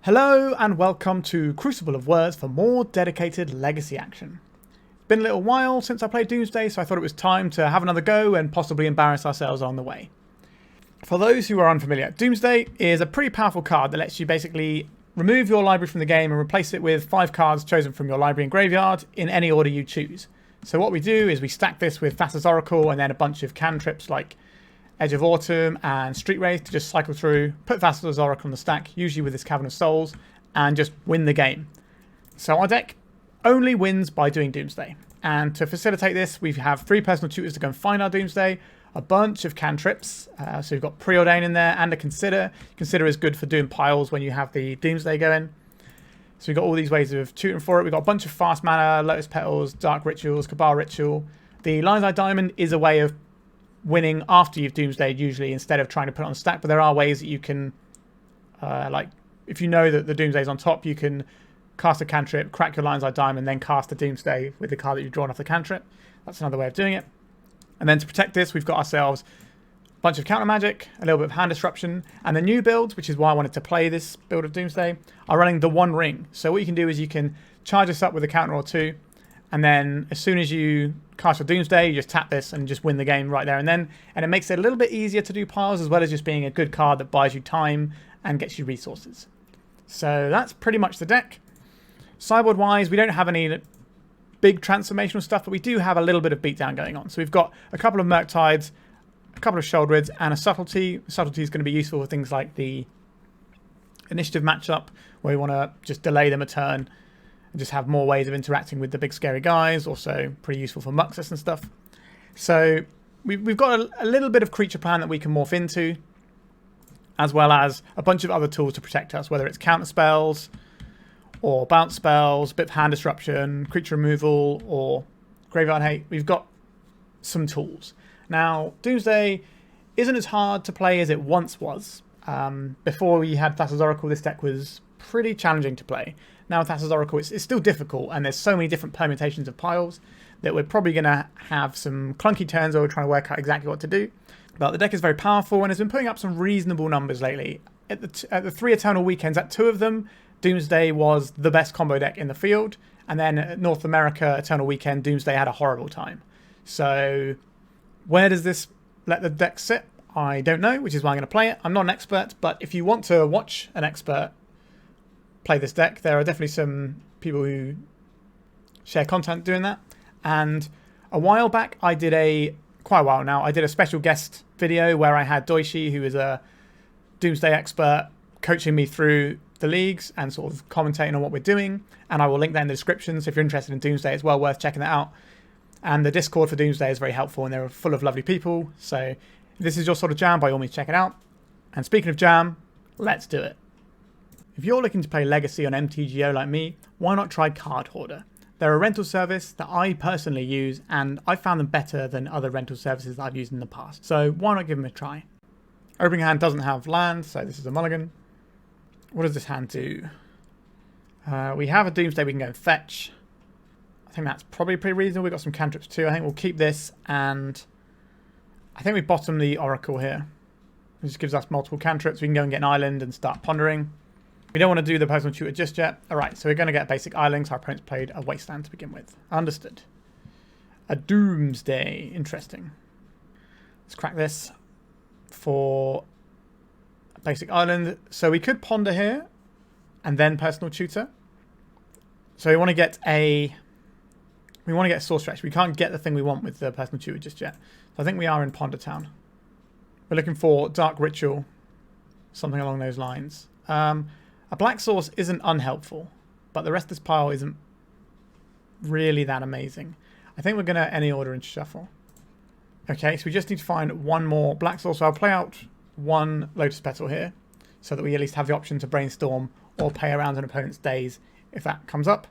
Hello and welcome to Crucible of Words for more dedicated legacy action. It's been a little while since I played Doomsday, so I thought it was time to have another go and possibly embarrass ourselves on the way. For those who are unfamiliar, Doomsday is a pretty powerful card that lets you basically remove your library from the game and replace it with 5 cards chosen from your library and graveyard in any order you choose. So what we do is we stack this with Thassa's Oracle and then a bunch of cantrips like Edge of Autumn and Street Wraith to just cycle through, put Thassa's Oracle on the stack, usually with this Cavern of Souls, and just win the game. So our deck only wins by doing Doomsday. And to facilitate this, we have 3 personal tutors to go and find our Doomsday, a bunch of cantrips, so we've got Preordain in there, and a Consider. Consider is good for doing piles when you have the Doomsday going. So we've got all these ways of tutoring for it. We've got a bunch of fast mana, Lotus Petals, Dark Rituals, Cabal Ritual. The Lion's Eye Diamond is a way of winning after you've Doomsdayed usually instead of trying to put it on the stack, but there are ways that you can, like if you know that the Doomsday's on top, you can cast a cantrip, crack your Lion's Eye Diamond, then cast a Doomsday with the card that you've drawn off the cantrip. That's another way of doing it. And then to protect this, we've got ourselves a bunch of counter magic, a little bit of hand disruption, and the new builds, which is why I wanted to play this build of Doomsday, are running the One Ring. So what you can do is you can charge this up with a counter or 2, and then as soon as you cast your Doomsday, you just tap this and just win the game right there and then. And it makes it a little bit easier to do piles, as well as just being a good card that buys you time and gets you resources. So that's pretty much the deck. Sideboard wise, we don't have any big transformational stuff, but we do have a little bit of beatdown going on. So we've got a couple of Murktides, a couple of Sheoldreds, and a Subtlety. Subtlety is going to be useful for things like the initiative matchup, where we want to just delay them a turn and just have more ways of interacting with the big scary guys. Also pretty useful for Muxus and stuff. So we've got a little bit of creature plan that we can morph into, as well as a bunch of other tools to protect us, whether it's counter spells or bounce spells, bit of hand disruption, creature removal, or graveyard hate. We've got some tools. Now, Doomsday isn't as hard to play as it once was. Before we had Thassa's Oracle, this deck was pretty challenging to play. Now with Thassa's Oracle, it's still difficult, and there's so many different permutations of piles that we're probably going to have some clunky turns where we're trying to work out exactly what to do. But the deck is very powerful and has been putting up some reasonable numbers lately. At the 3 Eternal Weekends, at 2 of them, Doomsday was the best combo deck in the field. And then at North America Eternal Weekend, Doomsday had a horrible time. So where does this let the deck sit? I don't know, which is why I'm going to play it. I'm not an expert, but if you want to watch an expert play this deck, there are definitely some people who share content doing that. And a while back, quite a while now, I did a special guest video where I had Doishi, who is a Doomsday expert, coaching me through the leagues and sort of commentating on what we're doing. And I will link that in the description, so if you're interested in Doomsday, it's well worth checking that out. And the Discord for Doomsday is very helpful, and they're full of lovely people. So if this is your sort of jam, by all means check it out. And speaking of jam, let's do it. If you're looking to play Legacy on MTGO like me, why not try Card Hoarder? They're a rental service that I personally use, and I found them better than other rental services that I've used in the past. So why not give them a try? Opening hand doesn't have land, so this is a mulligan. What does this hand do? We have a Doomsday we can go and fetch. I think that's probably pretty reasonable. We've got some cantrips too. I think we'll keep this, and I think we bottom the Oracle here. It just gives us multiple cantrips. We can go and get an island and start pondering. We don't want to do the Personal Tutor just yet. Alright, so we're going to get a basic island, so our opponent's played a Wasteland to begin with. Understood. A Doomsday. Interesting. Let's crack this for a basic island. So we could ponder here and then Personal Tutor. So we want to get a Source Stretch. We can't get the thing we want with the Personal Tutor just yet. So I think we are in Ponder Town. We're looking for Dark Ritual, something along those lines. A black source isn't unhelpful, but the rest of this pile isn't really that amazing. I think we're going to any order and shuffle. Okay, so we just need to find one more black source. So I'll play out one Lotus Petal here, so that we at least have the option to Brainstorm or play around an opponent's Daze if that comes up.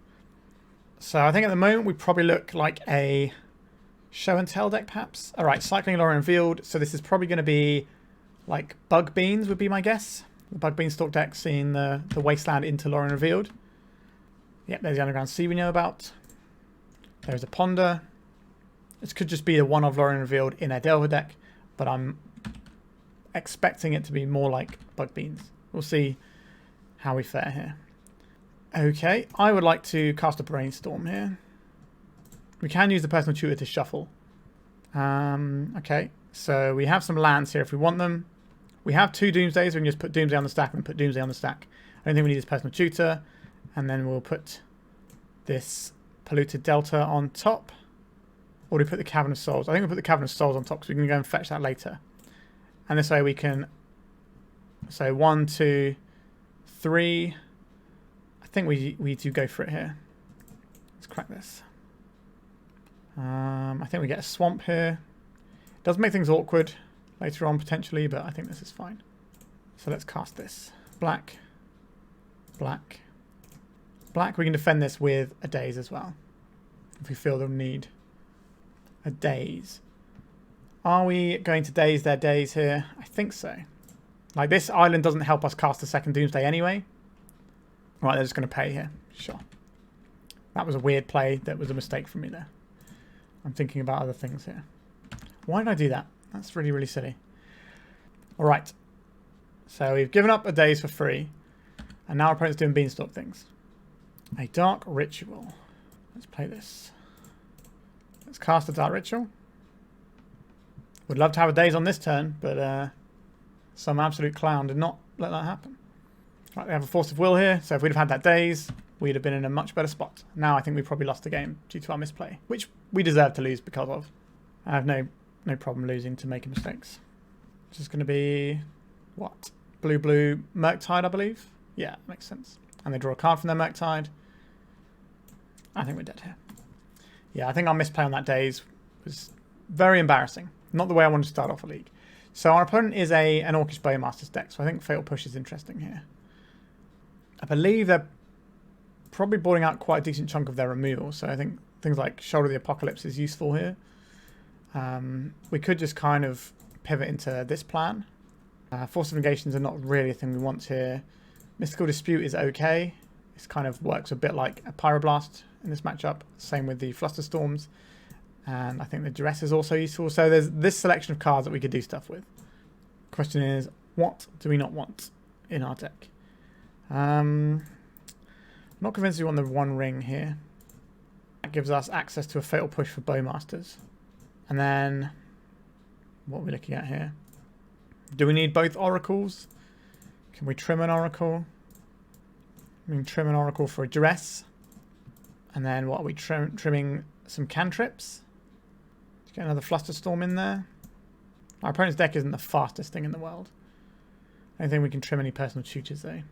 So I think at the moment we probably look like a Show and Tell deck perhaps. Alright, Cycling Lore Revealed. So this is probably going to be like Bug Beans would be my guess. The Bug Beanstalk deck, seeing the Wasteland into Lorien Revealed. Yep, there's the Underground Sea we know about. There's a Ponder. This could just be the one of Lorien Revealed in a Delver deck, but I'm expecting it to be more like Bug Beans. We'll see how we fare here. Okay, I would like to cast a Brainstorm here. We can use the Personal Tutor to shuffle. Okay, so we have some lands here if we want them. We have 2 Doomsdays, we can just put Doomsday on the stack and then put Doomsday on the stack. I don't think we need this Personal Tutor. And then we'll put this Polluted Delta on top. Or do we put the Cavern of Souls? I think we'll put the Cavern of Souls on top because we can go and fetch that later. And this way we can... So 1, 2, 3... I think we do go for it here. Let's crack this. I think we get a swamp here. It does make things awkward later on potentially, but I think this is fine. So let's cast this. Black. Black. Black. We can defend this with a Daze as well. If we feel they'll need a Daze. Are we going to Daze their Daze here? I think so. Like, this island doesn't help us cast a second Doomsday anyway. Right, they're just going to pay here. Sure. That was a weird play. That was a mistake from me there. I'm thinking about other things here. Why did I do that? That's really, really silly. Alright. So we've given up a Daze for free. And now our opponent's doing beanstalk things. A Dark Ritual. Let's play this. Let's cast a Dark Ritual. Would love to have a Daze on this turn, but some absolute clown did not let that happen. Right, we have a Force of Will here, so if we'd have had that Daze, we'd have been in a much better spot. Now I think we probably lost the game due to our misplay, which we deserve to lose because of. I have no problem losing to making mistakes. Which is going to be, what? Blue, Murktide, I believe? Yeah, makes sense. And they draw a card from their Murktide. I think we're dead here. Yeah, I think our misplay on that Daze was very embarrassing. Not the way I wanted to start off a league. So our opponent is an Orcish Bowmaster's deck, so I think Fatal Push is interesting here. I believe they're probably boarding out quite a decent chunk of their removal, so I think things like Shoulder of the Apocalypse is useful here. We could just kind of pivot into this plan. Force of Negations are not really a thing we want here. Mystical Dispute is okay. This kind of works a bit like a Pyroblast in this matchup. Same with the Flusterstorms. And I think the Duress is also useful. So there's this selection of cards that we could do stuff with. Question is, what do we not want in our deck? I'm not convinced we want the One Ring here. That gives us access to a Fatal Push for Bowmasters. And then, what are we looking at here? Do we need both Oracles? Can we trim an Oracle? We can trim an Oracle for a Duress. And then what are we trimming? Some cantrips. Let's get another Flusterstorm in there. Our opponent's deck isn't the fastest thing in the world. I don't think we can trim any Personal Tutors though.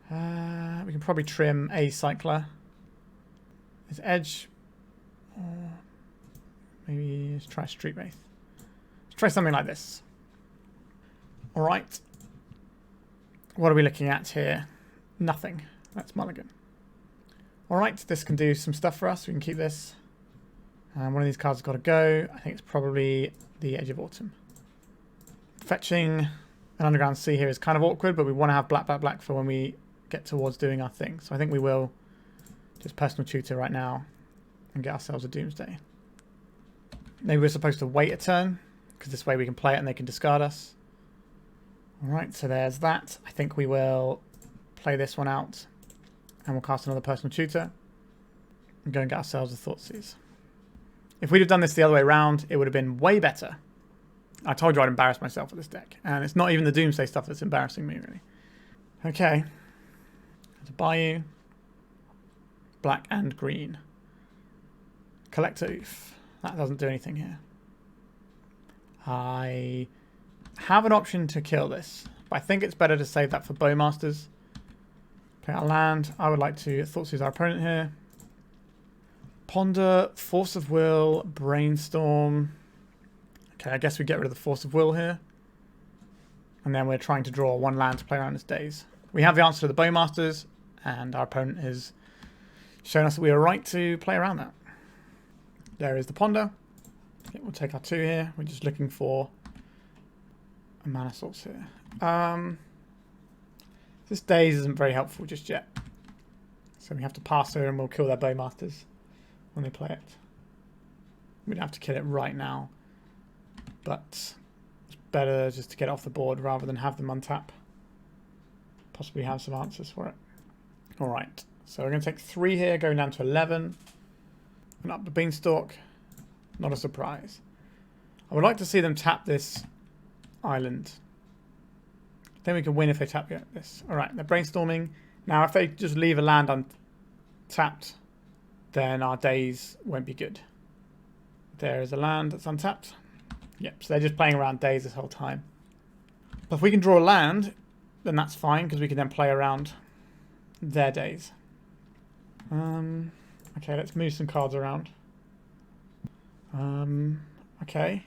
We can probably trim a Cycler. His Edge. Or maybe let's try Street Wraith. Let's try something like this. Alright. What are we looking at here? Nothing. That's mulligan. Alright, this can do some stuff for us. We can keep this. And one of these cards has got to go. I think it's probably the Edge of Autumn. Fetching an Underground Sea here is kind of awkward, but we want to have black for when we get towards doing our thing. So I think we will just Personal Tutor right now and get ourselves a Doomsday. Maybe we're supposed to wait a turn, because this way we can play it and they can discard us. Alright, so there's that. I think we will play this one out and we'll cast another Personal Tutor and go and get ourselves a Thoughtseize. If we'd have done this the other way around, it would have been way better. I told you I'd embarrass myself with this deck, and it's not even the Doomsday stuff that's embarrassing me, really. Okay. To Bayou. Black and green. Collector Oof. That doesn't do anything here. I have an option to kill this, but I think it's better to save that for Bowmasters. Play our land. I would like to Thoughtseize our opponent here. Ponder, Force of Will, Brainstorm. Okay, I guess we get rid of the Force of Will here. And then we're trying to draw one land to play around this Daze. We have the answer to the Bowmasters, and our opponent has shown us that we are right to play around that. There is the Ponder. Okay, we'll take our 2 here. We're just looking for a mana source here. This Daze isn't very helpful just yet. So we have to pass her and we'll kill their Bowmasters when they play it. We don't have to kill it right now, but it's better just to get it off the board rather than have them untap. possibly have some answers for it. All right, so we're going to take 3 here, going down to 11. And up the beanstalk. Not a surprise. I would like to see them tap this island. Then we can win if they tap this. All right, they're brainstorming. Now, if they just leave a land untapped, then our Daze won't be good. There is a land that's untapped. Yep, so they're just playing around Daze this whole time. But if we can draw a land, then that's fine, because we can then play around their Daze. Okay, let's move some cards around. Okay.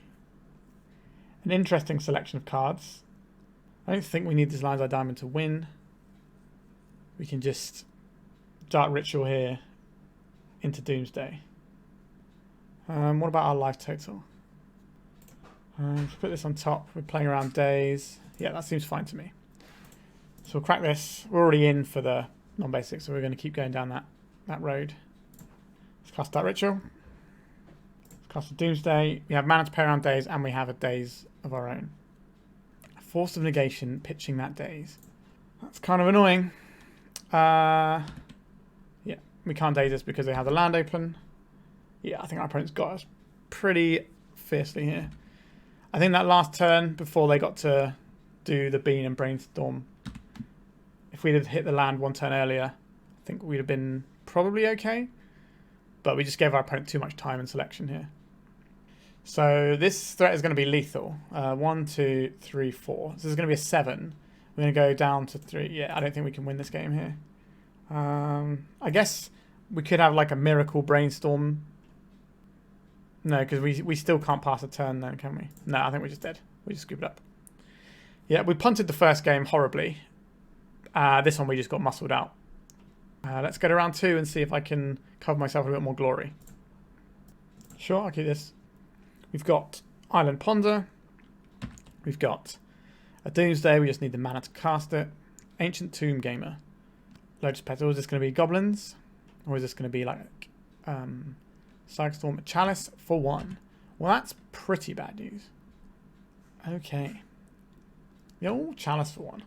An interesting selection of cards. I don't think we need this Lion's Eye Diamond to win. We can just Dark Ritual here into Doomsday. What about our life total? Let's put this on top. We're playing around Daze. Yeah, that seems fine to me. So we'll crack this. We're already in for the non-basic, so we're going to keep going down that road. Let's cast Dark Ritual. Let's cast a Doomsday. We have mana to play around Daze, and we have a Daze of our own. A Force of Negation pitching that Daze. That's kind of annoying. Yeah, we can't Daze this because they have the land open. Yeah, I think our opponent's got us pretty fiercely here. I think that last turn, before they got to do the Bean and Brainstorm, if we'd have hit the land 1 turn earlier, I think we'd have been probably okay. But we just gave our opponent too much time and selection here. So this threat is going to be lethal. 1, 2, 3, 4. So this is going to be a 7. We're going to go down to 3. Yeah, I don't think we can win this game here. I guess we could have like a miracle Brainstorm. No, because we still can't pass a turn then, can we? No, I think we're just dead. We just scooped up. Yeah, we punted the first game horribly. This one we just got muscled out. Let's go to round 2 and see if I can cover myself a bit more glory. Sure, I'll keep this. We've got Island Ponder. We've got a Doomsday. We just need the mana to cast it. Ancient Tomb Gamer. Lotus Petal. Is this going to be goblins? Or is this going to be like Psychostorm? Chalice for 1. Well, that's pretty bad news. Okay. Yo, Chalice for 1.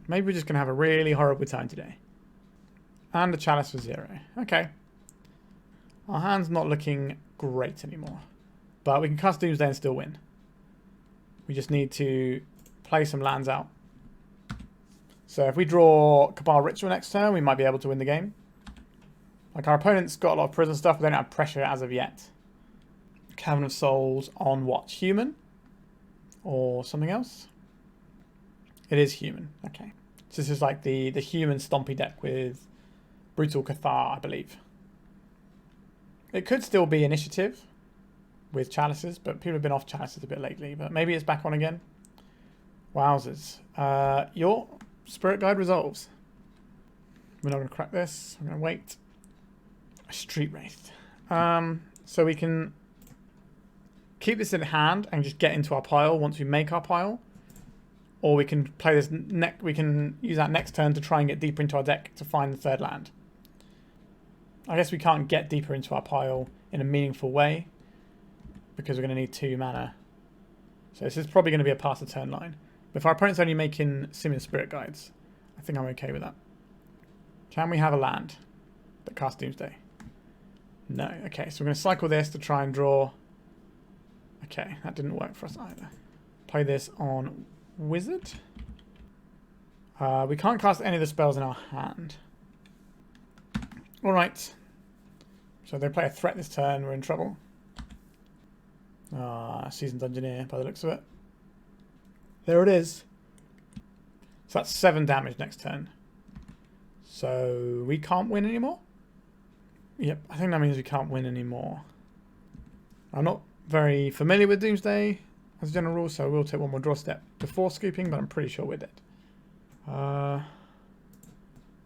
Maybe we're just going to have a really horrible time today. And a Chalice for 0. Okay. Our hand's not looking great anymore. But we can cast Doomsday and still win. We just need to play some lands out. So if we draw Cabal Ritual next turn, we might be able to win the game. Like, our opponent's got a lot of prison stuff, but they don't have pressure as of yet. Cavern of Souls on what? Human? Or something else? It is human. Okay. So this is like the human stompy deck with Brutal Cathar, I believe. It could still be initiative with chalices, but people have been off chalices a bit lately. But maybe it's back on again. Wowzers. Your Spirit Guide resolves. We're not going to crack this. We're going to wait. A Street Wraith. So we can keep this in hand and just get into our pile once we make our pile. Or we can play this we can use that next turn to try and get deeper into our deck to find the third land. I guess we can't get deeper into our pile in a meaningful way because we're going to need 2 mana. So this is probably going to be a pass the turn line. But if our opponent's only making similar Spirit Guides, I think I'm okay with that. Can we have a land that casts Doomsday? No. Okay, so we're going to cycle this to try and draw. Okay, that didn't work for us either. Play this on Wizard. We can't cast any of the spells in our hand. Alright. So they play a threat this turn, we're in trouble. Seasoned Engineer by the looks of it. There it is. So that's 7 damage next turn. So we can't win anymore? Yep, I think that means we can't win anymore. I'm not very familiar with Doomsday as a general rule, so we'll take 1 more draw step before scooping, but I'm pretty sure we're dead.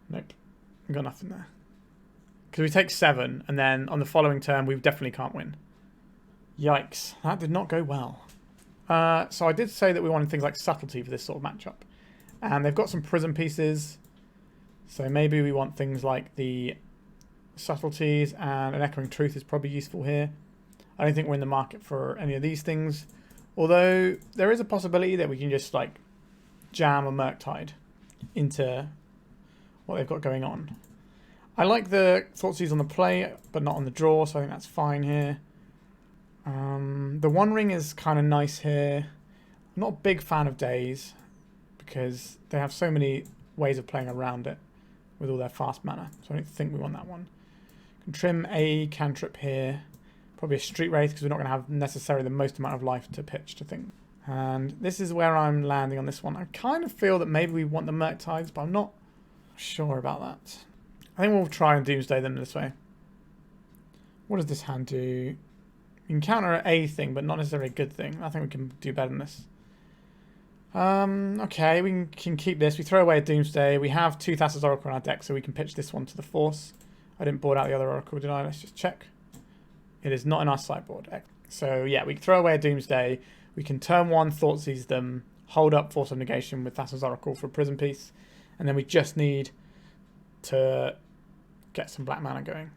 Nope. We've got nothing there. Because we take 7, and then on the following turn, we definitely can't win. Yikes. That did not go well. So I did say that we wanted things like Subtlety for this sort of matchup. And they've got some prison pieces. So maybe we want things like the Subtleties, and an Echoing Truth is probably useful here. I don't think we're in the market for any of these things. Although there is a possibility that we can just like jam a Murktide. into what they've got going on. I like the Thoughtseize on the play, but not on the draw, so I think that's fine here. The One Ring is kind of nice here. I'm not a big fan of Daze, because they have so many ways of playing around it with all their fast mana, so I don't think we want that one. Can trim a cantrip here. Probably a Street Wraith, because we're not going to have necessarily the most amount of life to pitch to think. And this is where I'm landing on this one. I kind of feel that maybe we want the Murktides, but I'm not sure about that. I think we'll try and Doomsday them this way. What does this hand do? You can counter a thing, but not necessarily a good thing. I think we can do better than this. Okay, we can keep this. We throw away a Doomsday. We have 2 Thassa's Oracle in our deck, so we can pitch this one to the Force. I didn't board out the other Oracle, did I? Let's just check. It is not in our sideboard. So yeah, we throw away a Doomsday. We can turn 1, Thoughtseize them, hold up Force of Negation with Thassa's Oracle for a Prison Piece, and then we just need to get some black mana going.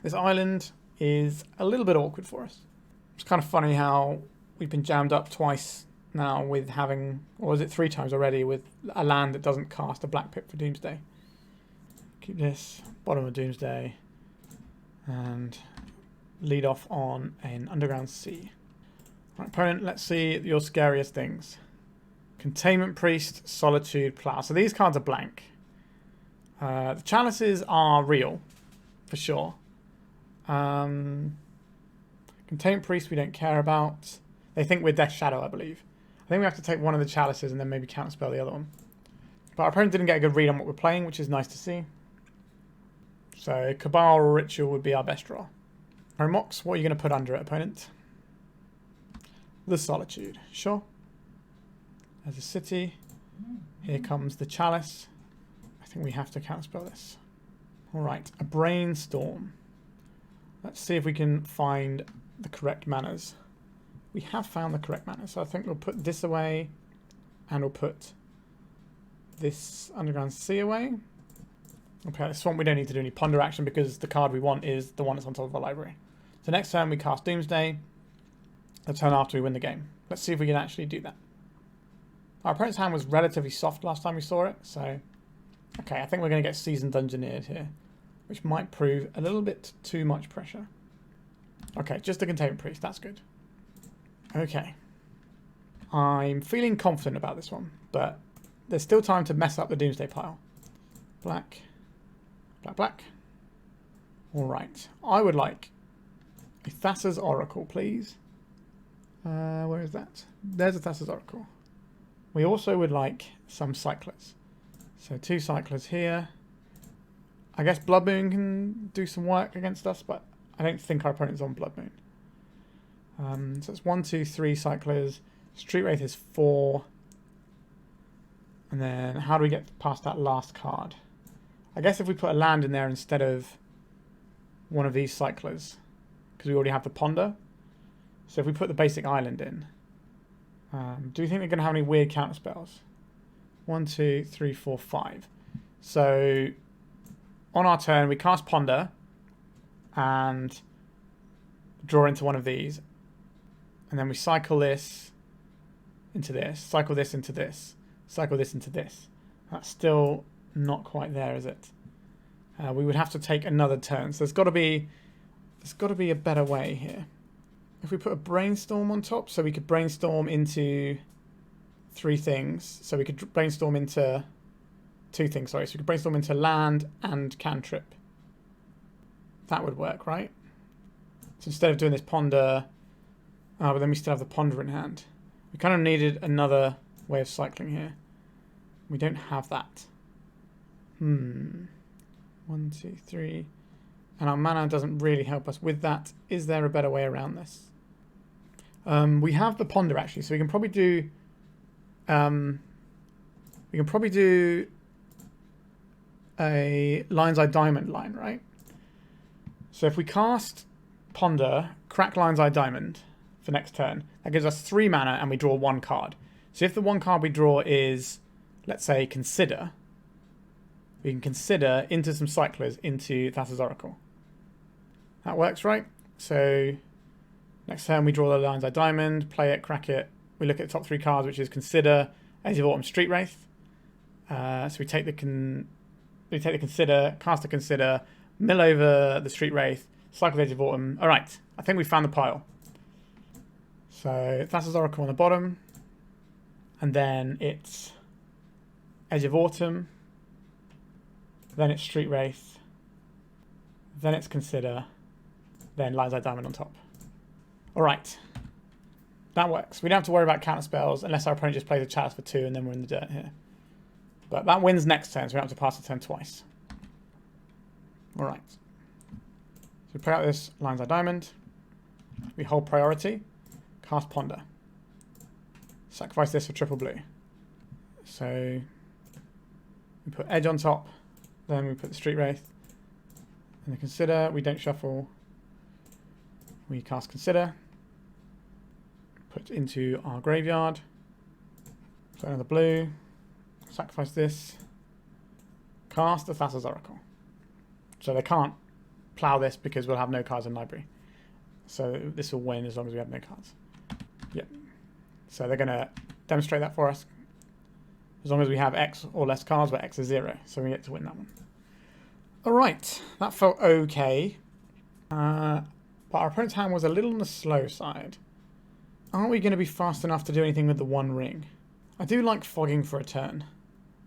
This island is a little bit awkward for us. It's kind of funny how we've been jammed up twice now with having, or is it 3 times already, with a land that doesn't cast a black pip for Doomsday. Keep this, bottom of Doomsday, and lead off on an Underground Sea. Right, opponent, let's see your scariest things. Containment Priest, Solitude, Plough. So these cards are blank. The Chalices are real, for sure. Containment Priest we don't care about. They think we're Death Shadow, I believe. I think we have to take one of the Chalices and then maybe counterspell the other one. But our opponent didn't get a good read on what we're playing, which is nice to see. So Cabal Ritual would be our best draw. Mox, what are you going to put under it, opponent? The Solitude, sure. There's a city. Here comes the Chalice. I think we have to counterspell this. Alright, a Brainstorm. Let's see if we can find the correct manners. We have found the correct manners, so I think we'll put this away, and we'll put this Underground Sea away. Okay, this one we don't need to do any ponder action because the card we want is the one that's on top of our library. So next turn we cast Doomsday. The turn after we win the game. Let's see if we can actually do that. Our opponent's hand was relatively soft last time we saw it, so okay, I think we're going to get Seasoned Dungeoneered here, which might prove a little bit too much pressure. Okay, just the Containment Priest, that's good. Okay. I'm feeling confident about this one, but there's still time to mess up the Doomsday pile. Black. Black, black. Alright. I would like a Thassa's Oracle, please. Where is that? There's a Thassa's Oracle. We also would like some Cyclers. So 2 Cyclers here. I guess Blood Moon can do some work against us, but I don't think our opponent's on Blood Moon. So it's 1, 2, 3 Cyclers. Street Wraith is 4. And then how do we get past that last card? I guess if we put a land in there instead of one of these Cyclers, because we already have the Ponder. So if we put the basic island in, do you think they're going to have any weird counter spells? 1, 2, 3, 4, 5. So on our turn, we cast Ponder and draw into one of these. And then we cycle this into this, cycle this into this, cycle this into this. That's still not quite there, is it? We would have to take another turn. So there's got to be a better way here. If we put a Brainstorm on top, so we could brainstorm into 3 things. So we could brainstorm into 2 things, sorry. So we could brainstorm into land and cantrip. That would work, right? So instead of doing this Ponder, but then we still have the Ponder in hand. We kind of needed another way of cycling here. We don't have that. 1, 2, 3. And our mana doesn't really help us with that. Is there a better way around this? We have the Ponder actually, so we can probably do a Lion's Eye Diamond line, right? So if we cast Ponder, crack Lion's Eye Diamond for next turn, that gives us 3 mana and we draw 1 card. So if the 1 card we draw is, let's say, Consider, we can Consider into some Cyclers into Thassa's Oracle. That works, right? So next turn we draw the Lion's Eye Diamond, play it, crack it. We look at the top 3 cards, which is Consider, Edge of Autumn, Street Wraith. So we take the Consider, cast a Consider, mill over the Street Wraith, cycle the Edge of Autumn. All right, I think we found the pile. So Thassa's Oracle on the bottom, and then it's Edge of Autumn, then it's Street Wraith, then it's Consider, then Lion's Eye Diamond on top. All right, that works. We don't have to worry about counter spells unless our opponent just plays a Chalice for 2 and then we're in the dirt here. But that wins next turn, so we don't have to pass the turn twice. All right. So we put out this Lion's Eye Diamond. We hold priority. Cast Ponder. Sacrifice this for triple blue. So we put Edge on top. Then we put the Street Wraith. And the Consider. We don't shuffle. We cast Consider. Put into our graveyard. Put another blue. Sacrifice this. Cast the Thassa's Oracle. So they can't plough this because we'll have no cards in library. So this will win as long as we have no cards. Yep. So they're going to demonstrate that for us. As long as we have X or less cards, where X is 0. So we get to win that one. Alright. That felt okay. But our opponent's hand was a little on the slow side. Aren't we going to be fast enough to do anything with the one ring? I do like fogging for a turn.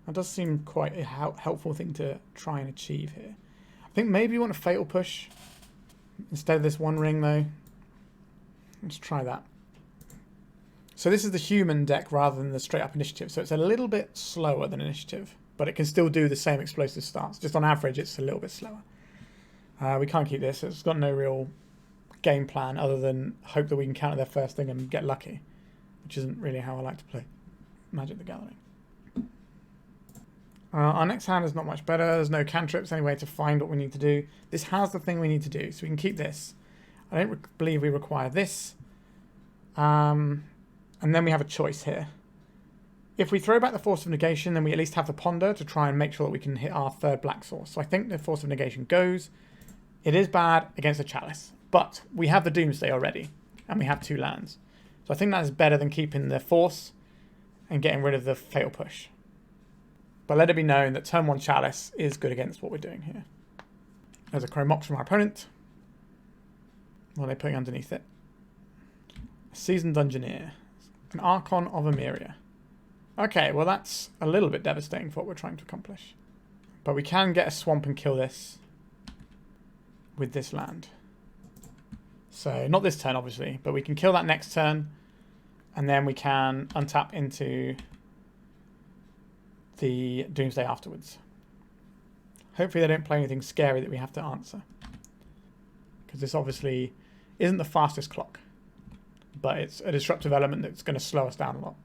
That does seem quite a helpful thing to try and achieve here. I think maybe we want a Fatal Push instead of this one ring, though. Let's try that. So this is the human deck rather than the straight-up initiative. So it's a little bit slower than initiative, but it can still do the same explosive starts. Just on average, it's a little bit slower. We can't keep this. It's got no real game plan other than hope that we can counter their first thing and get lucky, which isn't really how I like to play Magic the Gathering. Our next hand is not much better. There's no cantrips anyway to find what we need to do. This has the thing we need to do, so we can keep this. I don't believe we require this. And then we have a choice here. If we throw back the Force of Negation, then we at least have the Ponder to try and make sure that we can hit our third black source. So I think the Force of Negation goes. It is bad against a Chalice, but we have the Doomsday already, and we have 2 lands. So I think that is better than keeping the Force and getting rid of the Fatal Push. But let it be known that turn 1 Chalice is good against what we're doing here. There's a Chrome Mox from our opponent. What are they putting underneath it? A Seasoned Dungeoneer. An Archon of Emeria. Okay, well that's a little bit devastating for what we're trying to accomplish. But we can get a swamp and kill this with this land. So, not this turn obviously, but we can kill that next turn. And then we can untap into the Doomsday afterwards. Hopefully they don't play anything scary that we have to answer. Because this obviously isn't the fastest clock. But it's a disruptive element that's going to slow us down a lot.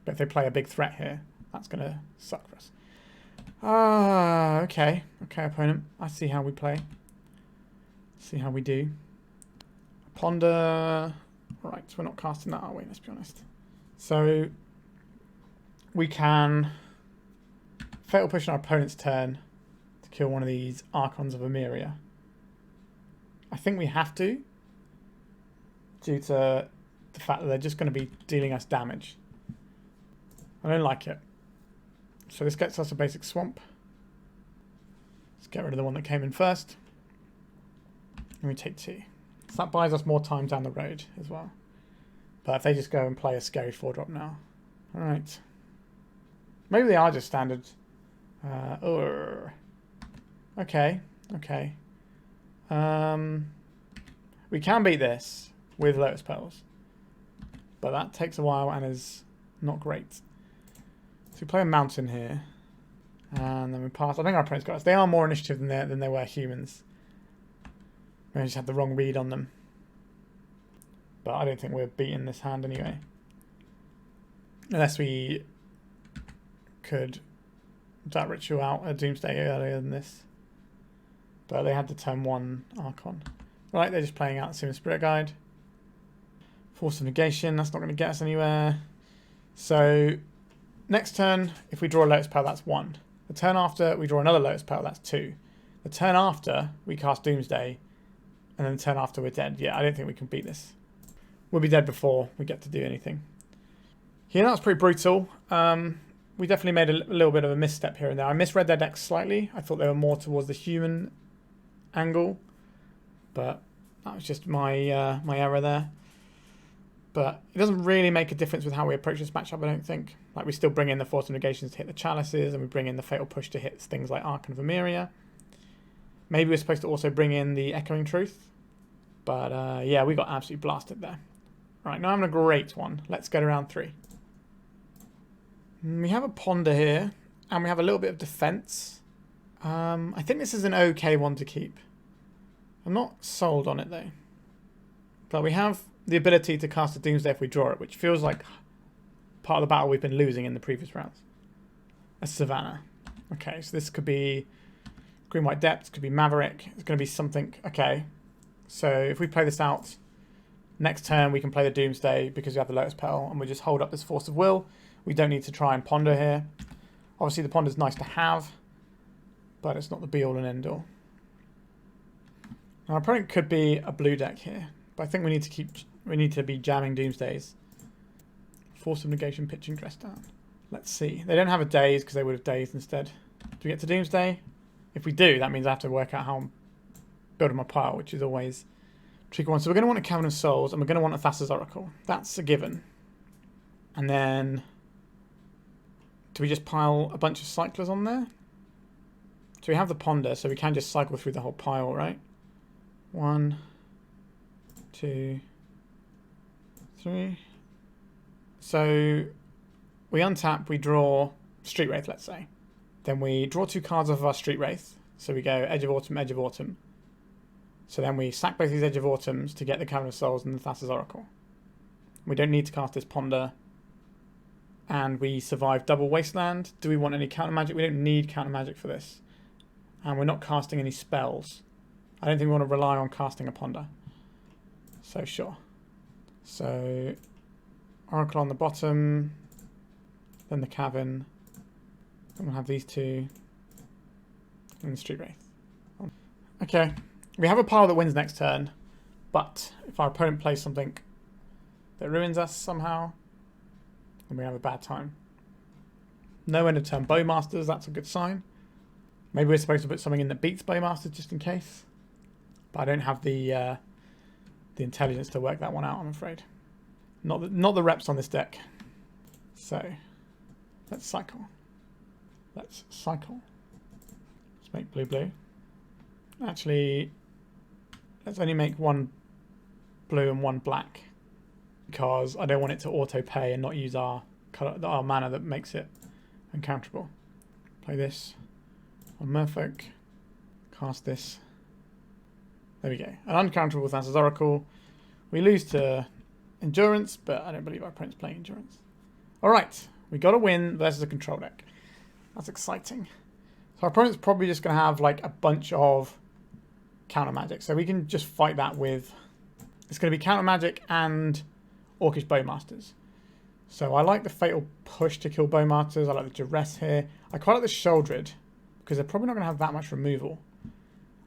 But if they play a big threat here, that's going to suck for us. Okay. Okay, opponent. I see how we play. See how we do. Ponder. Right, so we're not casting that, are we? Let's be honest. So we can Fatal Push on our opponent's turn to kill one of these Archons of Emeria. I think we have to, due to the fact that they're just going to be dealing us damage. I don't like it. So this gets us a basic swamp. Let's get rid of the one that came in first. And we take 2. So that buys us more time down the road as well. But if they just go and play a scary 4-drop now. Alright. Maybe they are just standard. Okay. Okay. We can beat this with Lotus Petals. But that takes a while and is not great. So we play a mountain here. And then we pass. I think our opponent's got us. They are more initiative than they were humans. We just had the wrong read on them. But I don't think we're beating this hand anyway. Unless we could that ritual out a Doomsday earlier than this. But they had the turn 1 Archon. Right, they're just playing out the Summon Spirit Guide. Force of Negation, that's not going to get us anywhere. So, next turn, if we draw a Lotus Petal, that's 1. The turn after, we draw another Lotus Petal, that's 2. The turn after, we cast Doomsday. And then the turn after, we're dead. Yeah, I don't think we can beat this. We'll be dead before we get to do anything. Yeah, that was pretty brutal. we definitely made a little bit of a misstep here and there. I misread their deck slightly. I thought they were more towards the human angle, but that was just my my error there. But it doesn't really make a difference with how we approach this matchup, I don't think. Like, we still bring in the Force of Negations to hit the Chalices, and we bring in the Fatal Push to hit things like Archon of Emeria. Maybe we're supposed to also bring in the Echoing Truth. But yeah, we got absolutely blasted there. Right, now I'm having a great one. Let's go to round 3. We have a Ponder here, and we have a little bit of defense. I think this is an okay one to keep. I'm not sold on it, though. But we have the ability to cast a Doomsday if we draw it, which feels like part of the battle we've been losing in the previous rounds. A Savannah. Okay, so this could be Green-White Depths, could be Maverick. It's going to be something. Okay, so if we play this out, next turn we can play the Doomsday because we have the Lotus Petal, and we just hold up this Force of Will. We don't need to try and Ponder here. Obviously the Ponder's nice to have, but it's not the be-all and end-all. Our opponent could be a blue deck here, but I think we need to be jamming Doomsdays. Force of Negation, pitching Dress down. Let's see. They don't have a Daze because they would have Dazed instead. Do we get to Doomsday? If we do, that means I have to work out how I'm building my pile, which is always a tricky one. So we're going to want a Cavern of Souls, and we're going to want a Thassa's Oracle. That's a given. And then, do we just pile a bunch of Cyclers on there? So we have the Ponder, so we can just cycle through the whole pile, right? 1, 2, 3. So we untap, we draw Street Wraith, let's say. Then we draw 2 cards off of our Street Wraith. So we go Edge of Autumn, Edge of Autumn. So then we sack both these Edge of Autumns to get the Cavern of Souls and the Thassa's Oracle. We don't need to cast this Ponder. And we survive double Wasteland. Do we want any counter magic? We don't need counter magic for this. And we're not casting any spells. I don't think we want to rely on casting a Ponder. So sure. So Oracle on the bottom, then the Cavern, then we'll have these 2, and the Street Wraith. Okay, we have a pile that wins next turn, but if our opponent plays something that ruins us somehow, then we have a bad time. No end of turn Bowmasters, that's a good sign. Maybe we're supposed to put something in that beats Bowmasters just in case, but I don't have the intelligence to work that one out, I'm afraid. Not the reps on this deck. So, let's cycle. Let's cycle. Let's make blue. Actually, let's only make 1 blue and 1 black, because I don't want it to auto-pay and not use our mana that makes it uncounterable. Play this on Merfolk. Cast this. There we go. An uncounterable Thassa's Oracle. We lose to Endurance, but I don't believe our opponent's playing Endurance. Alright, we got a win versus a control deck. That's exciting. So our opponent's probably just going to have like a bunch of counter magic. So we can just fight that with... It's going to be counter magic and Orcish Bowmasters. So I like the Fatal Push to kill Bowmasters. I like the Duress here. I quite like the Sheoldred, because they're probably not going to have that much removal.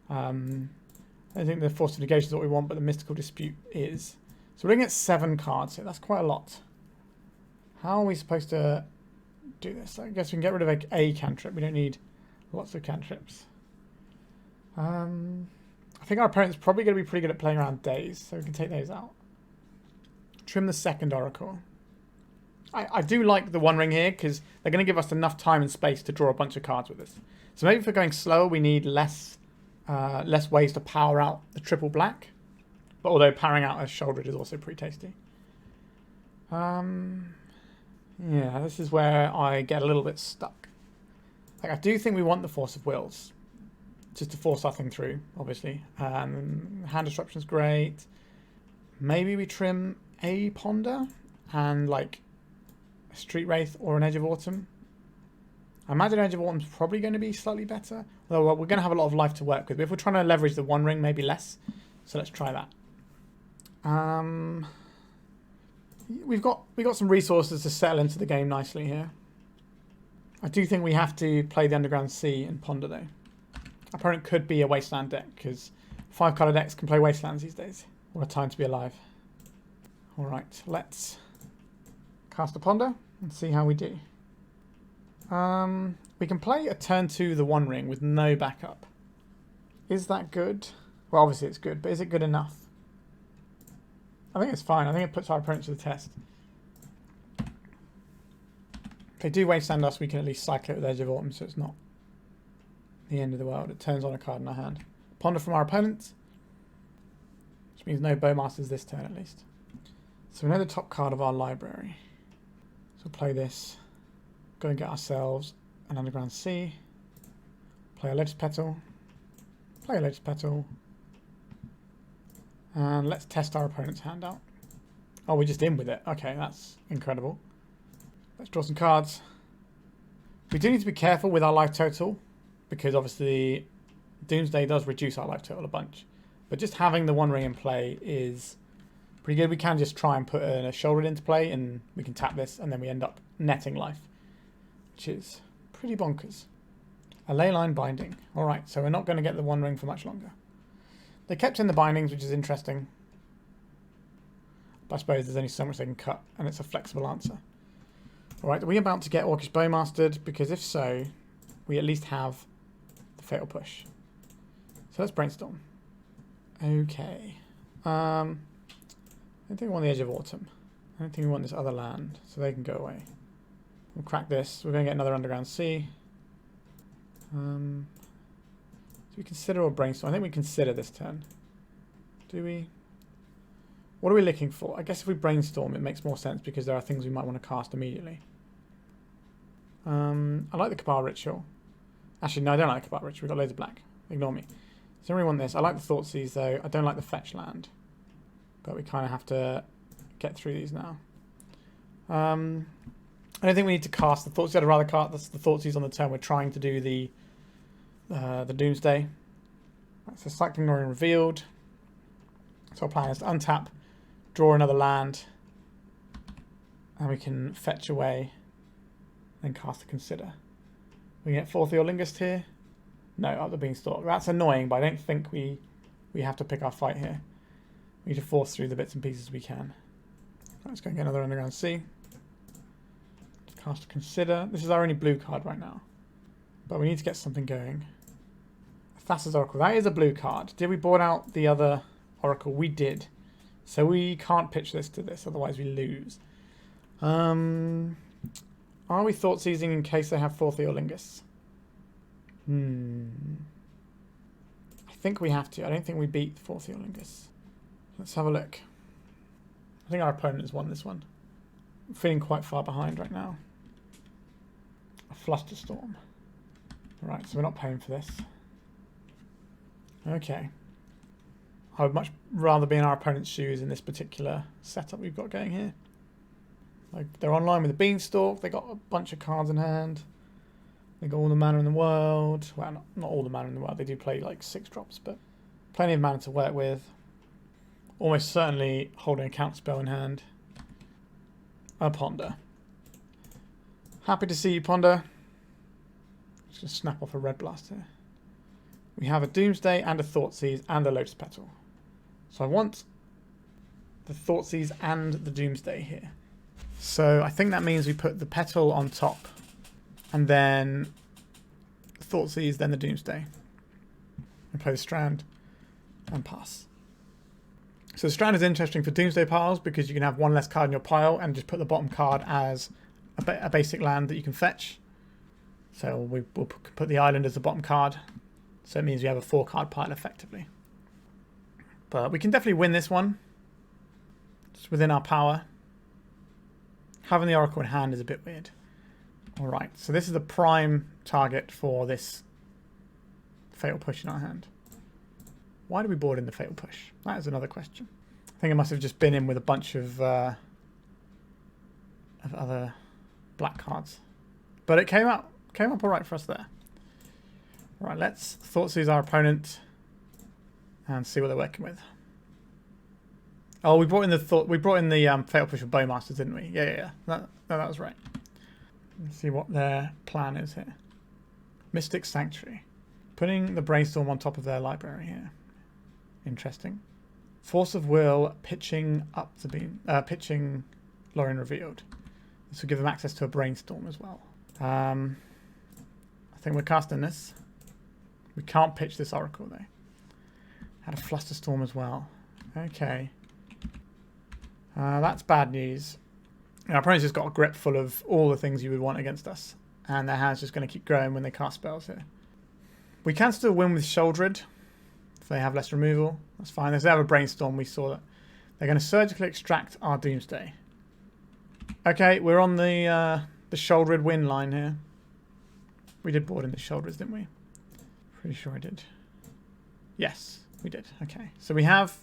I don't think the Force of Negation is what we want, but the Mystical Dispute is. So we're going to get 7 cards here. That's quite a lot. How are we supposed to do this? I guess we can get rid of a cantrip. We don't need lots of cantrips. I think our opponent's probably going to be pretty good at playing around Daze, so we can take those out. Trim the second Oracle. I do like the One Ring here, because they're going to give us enough time and space to draw a bunch of cards with this. So maybe if we're going slower, we need less ways to power out the triple black. But although powering out a Sheoldred is also pretty tasty. Yeah, this is where I get a little bit stuck. Like, I do think we want the Force of Wills, just to force our thing through, obviously. Hand Disruption's great. Maybe we trim a Ponder and like a Street Wraith or an Edge of Autumn. I imagine Edge of Autumn's probably going to be slightly better. Although we're going to have a lot of life to work with. But if we're trying to leverage the One Ring, maybe less. So let's try that. We've got some resources to settle into the game nicely here. I do think we have to play the Underground Sea and Ponder though. Our opponent could be a Wasteland deck, because 5-colour decks can play Wastelands these days. What a time to be alive. Alright, let's cast a Ponder and see how we do. We can play a turn 2 the One Ring with no backup. Is that good? Well, obviously it's good, but is it good enough? I think it's fine. I think it puts our opponent to the test. If they do wasteland us, we can at least cycle it with Edge of Autumn, so it's not the end of the world. It turns on a card in our hand. Ponder from our opponent, which means no Bowmasters this turn at least. So we know the top card of our library. So we'll play this. Go and get ourselves an Underground Sea. Play a Lotus Petal. Play a Lotus Petal. And let's test our opponent's hand out. Oh, we're just in with it. Okay, that's incredible. Let's draw some cards. We do need to be careful with our life total, because obviously Doomsday does reduce our life total a bunch. But just having the One Ring in play is pretty good. We can just try and put a Sheoldred into play, and we can tap this, and then we end up netting life, which is pretty bonkers. A Leyline Binding. Alright, so we're not going to get the One Ring for much longer. They kept in the bindings, which is interesting. But I suppose there's only so much they can cut, and it's a flexible answer. Alright, are we about to get Orcish Bowmastered? Because if so, we at least have the Fatal Push. So let's Brainstorm. Okay. I don't think we want the Edge of Autumn. I don't think we want this other land, so they can go away. We'll crack this. We're going to get another Underground Sea. Do we consider or Brainstorm? I think we consider this turn. Do we? What are we looking for? I guess if we Brainstorm, it makes more sense because there are things we might want to cast immediately. I like the Cabal Ritual. Actually, no, I don't like the Cabal Ritual. We've got loads of black. Ignore me. So I really want this. I like the Thoughtseize, though. I don't like the fetch land. But we kind of have to get through these now. I don't think we need to cast the Thoughtseize. I'd rather cast the Thoughtseize on the turn. We're trying to do the Doomsday. Right, so Cycling Northern Revealed. So our plan is to untap, draw another land, and we can fetch away, then cast a Consider. We get 4th Theorlingist here. No, up the Beanstalk. That's annoying, but I don't think we have to pick our fight here. We need to force through the bits and pieces we can. Right, let's go and get another Underground Sea. Let's cast a Consider. This is our only blue card right now, but we need to get something going. Thassa's Oracle. That is a blue card. Did we board out the other Oracle? We did. So we can't pitch this to this, otherwise we lose. Are we Thoughtseizing in case they have 4 Theorlingus? I think we have to. I don't think we beat 4 Theorlingus. Let's have a look. I think our opponent has won this one. I'm feeling quite far behind right now. A Flusterstorm. Right, so we're not paying for this. Okay. I would much rather be in our opponent's shoes in this particular setup we've got going here. Like, they're online with the Beanstalk. They got a bunch of cards in hand. They got all the mana in the world. Well, not all the mana in the world. They do play like 6 drops, but plenty of mana to work with. Almost certainly holding a counter spell in hand. A Ponder. Happy to see you, Ponder. Just gonna snap off a Red Blast here. We have a Doomsday and a Thoughtseize and a Lotus Petal. So I want the Thoughtseize and the Doomsday here. So I think that means we put the Petal on top and then Thoughtseize, then the Doomsday. And play the Strand and pass. So the Strand is interesting for Doomsday piles because you can have one less card in your pile and just put the bottom card as a basic land that you can fetch. So we'll put the island as the bottom card. So it means we have a 4-card pile effectively. But we can definitely win this one. It's within our power. Having the Oracle in hand is a bit weird. Alright, so this is the prime target for this Fatal Push in our hand. Why do we board in the Fatal Push? That is another question. I think it must have just been in with a bunch of other black cards. But it came up alright for us there. Right, let's Thoughtseize our opponent and see what they're working with. Oh, we brought in the Fatal Push of Bowmasters, didn't we? Yeah. That was right. Let's see what their plan is here. Mystic Sanctuary. Putting the Brainstorm on top of their library here. Interesting. Force of Will pitching up the beam, pitching Lorien Revealed. This will give them access to a Brainstorm as well. I think we're casting this. We can't pitch this Oracle though. Had a Flusterstorm as well. Okay. That's bad news. Our opponent's just got a grip full of all the things you would want against us. And their hand's just going to keep growing when they cast spells here. We can still win with Sheoldred if they have less removal. That's fine. If they have a Brainstorm, we saw that. They're going to surgically extract our Doomsday. Okay, we're on the Sheoldred win line here. We did board in the Sheoldreds, didn't we? Pretty sure I did. Yes, we did. Okay, so we have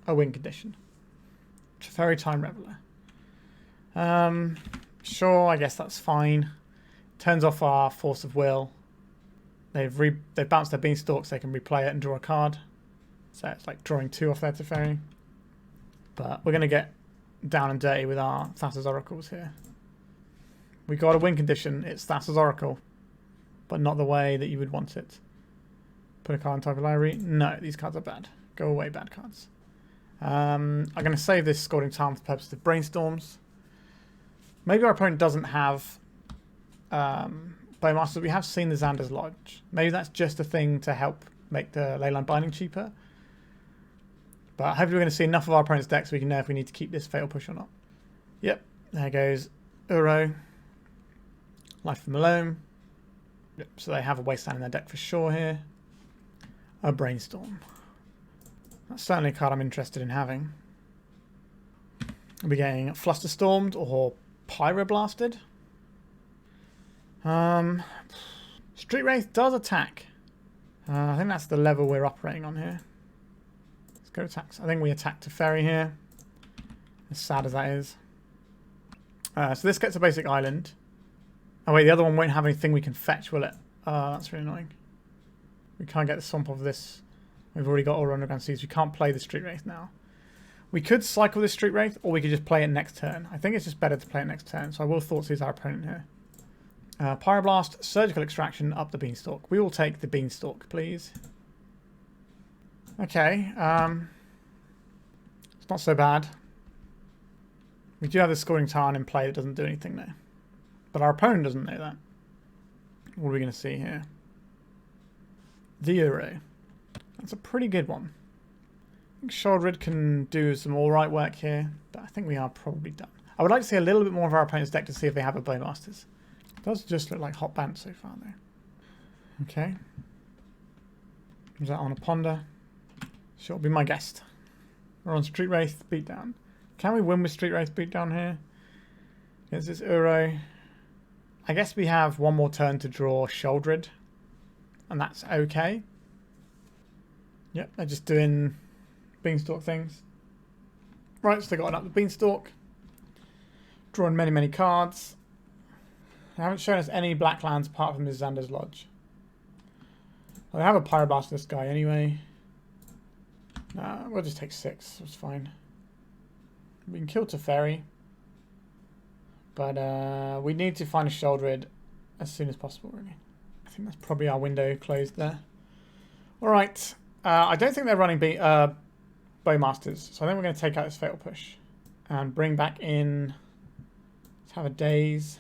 a win condition. Teferi Time Reveler. Sure, I guess that's fine. Turns off our Force of Will. They've bounced their Beanstalk so they can replay it and draw a card. So it's like drawing 2 off their Teferi. But we're going to get down and dirty with our Thassa's Oracles here. We got a win condition. It's Thassa's Oracle. But not the way that you would want it. Put a card on top of library. No, these cards are bad. Go away, bad cards. I'm going to save this Scalding Tarn for the purpose of Brainstorms. Maybe our opponent doesn't have Bowmasters. We have seen the Xander's Lodge. Maybe that's just a thing to help make the Leyline Binding cheaper. But hopefully we're going to see enough of our opponent's deck so we can know if we need to keep this Fatal Push or not. Yep, there goes Uro. Life of Malone. Yep, so they have a Wasteland in their deck for sure here. A Brainstorm. That's certainly a card I'm interested in having. We'll be getting Flusterstormed or Pyroblasted. Street Wraith does attack. I think that's the level we're operating on here. Let's go attacks. I think we attack Teferi here. As sad as that is. So this gets a basic island. Oh wait, the other one won't have anything we can fetch, will it? That's really annoying. We can't get the swamp of this. We've already got all Underground Seas. We can't play the Street Wraith now. We could cycle this Street Wraith, or we could just play it next turn. I think it's just better to play it next turn, so I will Thoughtseize our opponent here. Pyroblast, Surgical Extraction, up the Beanstalk. We will take the Beanstalk, please. Okay, it's not so bad. We do have the Scalding Tarn in play that doesn't do anything though. But our opponent doesn't know that. What are we going to see here? The Euro. That's a pretty good one. I think Sheoldred can do some alright work here, but I think we are probably done. I would like to see a little bit more of our opponent's deck to see if they have a Bowmasters. It does just look like Hot Band so far though. Okay. Is that on a Ponder? Sure, be my guest. We're on Street Wraith Beatdown. Can we win with Street Wraith Beatdown here? Against this Uro. I guess we have one more turn to draw Sheoldred. And that's okay. Yep, they're just doing Beanstalk things. Right, so they got up the Beanstalk. Drawing many, many cards. They haven't shown us any black lands apart from the Xander's Lodge. Well, they have a Pyroblast this guy anyway. Nah, we'll just take 6. It's fine. We can kill Teferi. But we need to find a Sheoldred as soon as possible, really. I think that's probably our window closed there. Alright. I don't think they're running Bowmasters, so I think we're going to take out this Fatal Push. And bring back in... Let's have a Daze.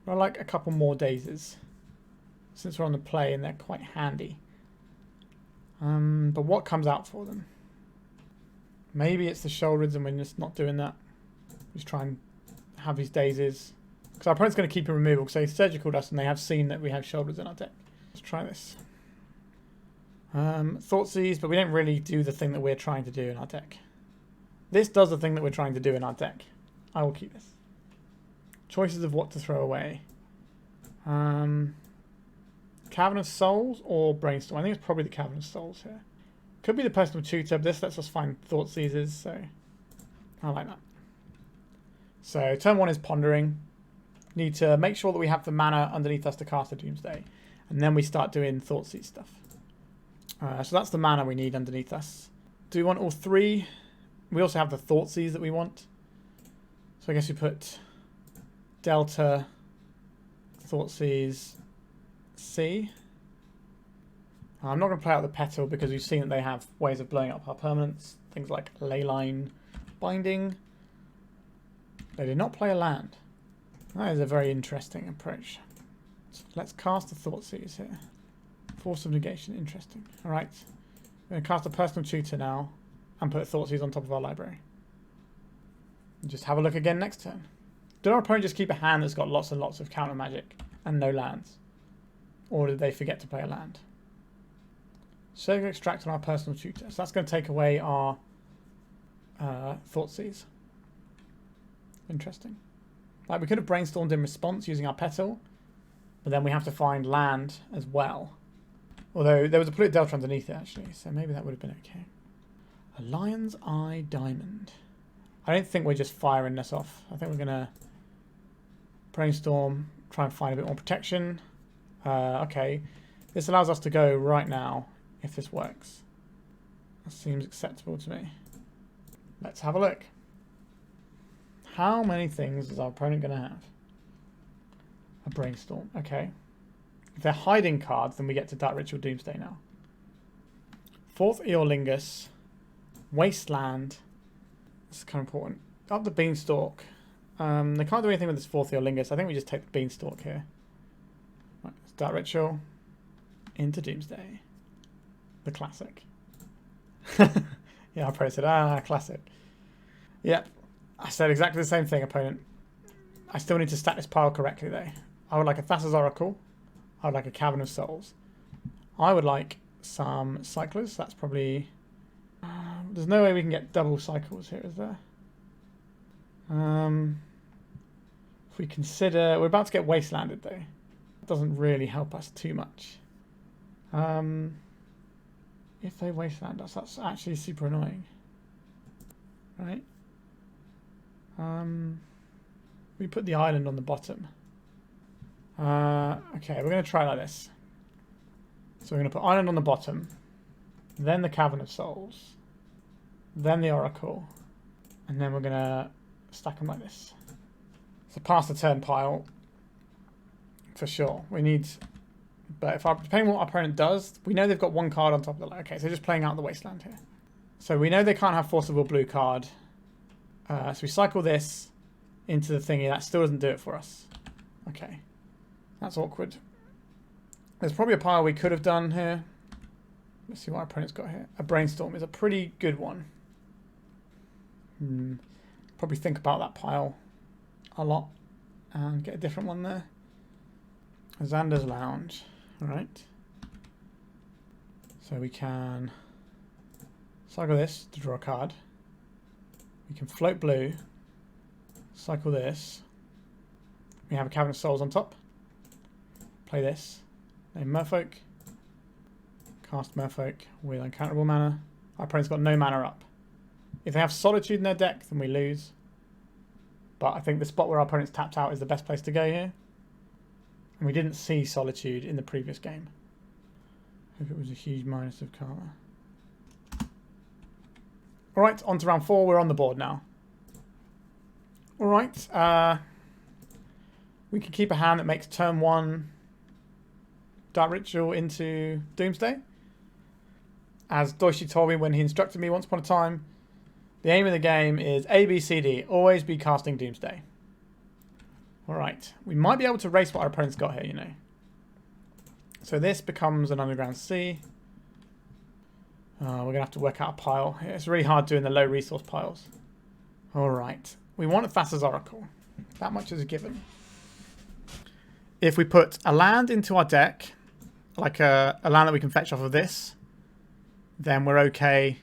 I'd like a couple more Dazes. Since we're on the play and they're quite handy. But what comes out for them? Maybe it's the Sheoldreds and we're just not doing that. Just try and have these Dazes. Because our opponent's going to keep a removal because they surgical us and they have seen that we have Sheoldreds in our deck. Let's try this. Thoughtseize, but we don't really do the thing that we're trying to do in our deck. This does the thing that we're trying to do in our deck. I will keep this. Choices of what to throw away. Cavern of Souls or Brainstorm? I think it's probably the Cavern of Souls here. Could be the Personal Tutor, but this lets us find Thoughtseizes, so I like that. So turn 1 is Pondering. Need to make sure that we have the mana underneath us to cast a Doomsday. And then we start doing Thoughtseize stuff. So that's the mana we need underneath us. Do we want all 3? We also have the Thoughtseize that we want. So I guess we put Delta, Thoughtseize, C. I'm not going to play out the Petal because we've seen that they have ways of blowing up our permanents. Things like Leyline Binding. They did not play a land. That is a very interesting approach. So let's cast the Thoughtseize here. Force of Negation, interesting. Alright. We're going to cast a Personal Tutor now and put a Thoughtseize on top of our library. And just have a look again next turn. Did our opponent just keep a hand that's got lots and lots of counter magic and no lands? Or did they forget to play a land? Sacred Extract on our Personal Tutor. So that's going to take away our Thoughtseize. Interesting. Like, we could have brainstormed in response using our Petal, but then we have to find land as well. Although there was a Polluted Delta underneath it actually, so maybe that would have been okay. A Lion's Eye Diamond. I don't think we're just firing this off. I think we're going to brainstorm, try and find a bit more protection. Okay, this allows us to go right now if this works. That seems acceptable to me. Let's have a look. How many things is our opponent going to have? A Brainstorm, okay. If they're hiding cards, then we get to Dark Ritual Doomsday now. 4th Eorlingus, Wasteland. This is kind of important. Up the Beanstalk. They can't do anything with this 4th Eorlingus. I think we just take the Beanstalk here. Right, it's Dark Ritual into Doomsday. The classic. Yeah, I probably said, classic. Yep, I said exactly the same thing, opponent. I still need to stack this pile correctly, though. I would like a Thassa's Oracle. I would like a Cavern of Souls. I would like some cyclers. That's probably... there's no way we can get double cycles here, is there? If we consider... We're about to get wastelanded, though. It doesn't really help us too much. If they wasteland us, that's actually super annoying. Right? We put the island on the bottom. Okay, we're going to try like this. So we're going to put island on the bottom, then the Cavern of Souls, then the Oracle, and then we're going to stack them like this. So pass the turn pile, for sure. We need, but if depending on what our opponent does, we know they've got one card on top of the... Okay, so just playing out the Wasteland here. So we know they can't have Force of Will blue card. So we cycle this into the thingy. That still doesn't do it for us. Okay. That's awkward. There's probably a pile we could have done here. Let's see what our opponent's got here. A Brainstorm is a pretty good one. Probably think about that pile a lot and get a different one there. Xander's Lounge. Alright. So we can cycle this to draw a card. We can float blue. Cycle this. We have a Cavern of Souls on top. Play this. Name Merfolk. Cast Merfolk with uncounterable mana. Our opponent's got no mana up. If they have Solitude in their deck, then we lose. But I think the spot where our opponent's tapped out is the best place to go here. And we didn't see Solitude in the previous game. Hope it was a huge minus of karma. Alright, on to round 4. We're on the board now. Alright. We can keep a hand that makes turn 1 Dark Ritual into Doomsday. As Doishi told me when he instructed me once upon a time, the aim of the game is A, B, C, D. Always be casting Doomsday. Alright. We might be able to race what our opponent's got here, you know. So this becomes an Underground Sea. We're going to have to work out a pile. It's really hard doing the low resource piles. Alright. We want a Thassa's Oracle. That much is a given. If we put a land into our deck, like a land that we can fetch off of this, then we're okay.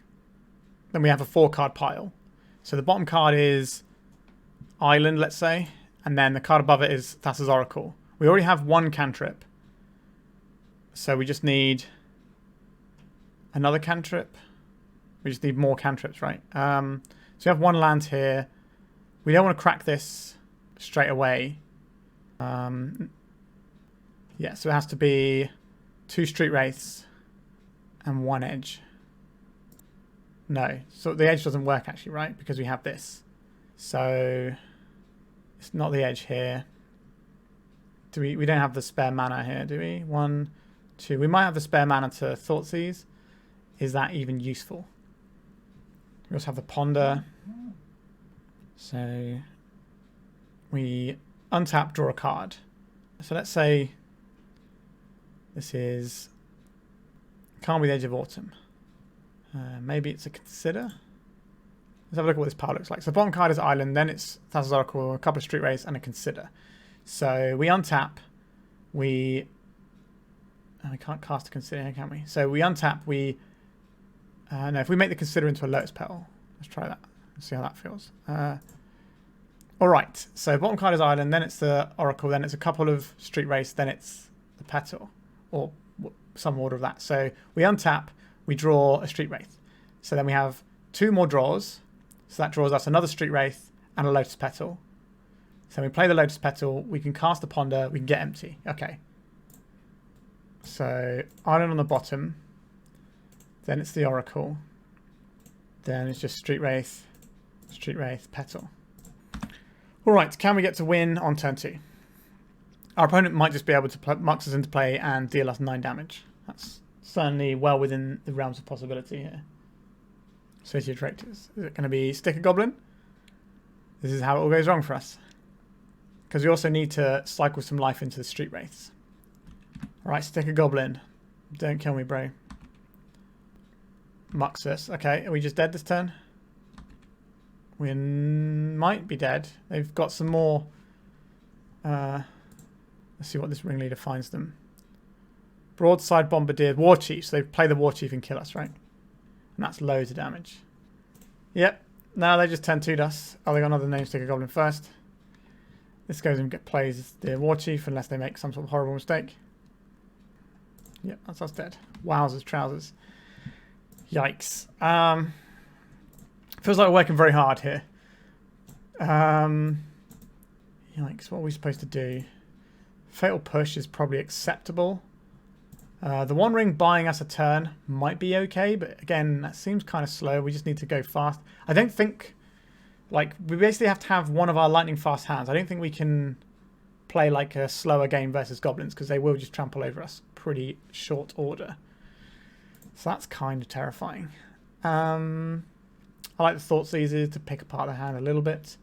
Then we have a 4-card pile. So the bottom card is Island, let's say, and then the card above it is Thassa's Oracle. We already have 1 cantrip. So we just need another cantrip. We just need more cantrips, right? So we have 1 land here. We don't want to crack this straight away. Yeah, so it has to be 2 Street Wraiths and 1 edge. No, so the edge doesn't work actually, right? Because we have this. So it's not the edge here. Do we don't have the spare mana here, do we? 1, 2. We might have the spare mana to Thoughtseize. Is that even useful? We also have the Ponder. So we untap, draw a card. So let's say this is Calm with the Edge of Autumn. Maybe it's a Consider. Let's have a look at what this pile looks like. So the bottom card is Island, then it's Thassa's Oracle, a couple of Street Wraiths, and a Consider. So we untap, we can't cast a Consider here, can we? So we untap, no, if we make the Consider into a Lotus Petal, let's try that and see how that feels. Alright, so bottom card is Island, then it's the Oracle, then it's a couple of Street Wraiths, then it's the Petal, or some order of that. So we untap, we draw a Street Wraith. So then we have 2 more draws. So that draws us another Street Wraith and a Lotus Petal. So we play the Lotus Petal, we can cast a Ponder, we can get empty. Okay. So Island on the bottom. Then it's the Oracle. Then it's just Street Wraith, Petal. Alright, can we get to win on turn 2? Our opponent might just be able to mux us into play and deal us 9 damage. That's certainly well within the realms of possibility here. City of Traitors. Is it going to be Sticker Goblin? This is how it all goes wrong for us. Because we also need to cycle some life into the Street Wraiths. Alright, Sticker Goblin. Don't kill me, bro. Mux us. Okay, are we just dead this turn? We might be dead. They've got some more... let's see what this ringleader finds them. Broadside Bombardier. War Chief. So they play the War Chief and kill us, right? And that's loads of damage. Yep. Now they just turn 2'd us. Oh, they got another name Sticker Goblin first. This goes and plays the War Chief unless they make some sort of horrible mistake. Yep, that's us dead. Wowzers, trousers. Yikes. Feels like we're working very hard here. Yikes, what are we supposed to do? Fatal Push is probably acceptable. The One Ring buying us a turn might be okay, but again, that seems kind of slow. We just need to go fast. I don't think, like, we basically have to have one of our lightning fast hands. I don't think we can play like a slower game versus goblins because they will just trample over us pretty short order. So that's kind of terrifying. I like the Thoughtseizes to pick apart the hand a little bit.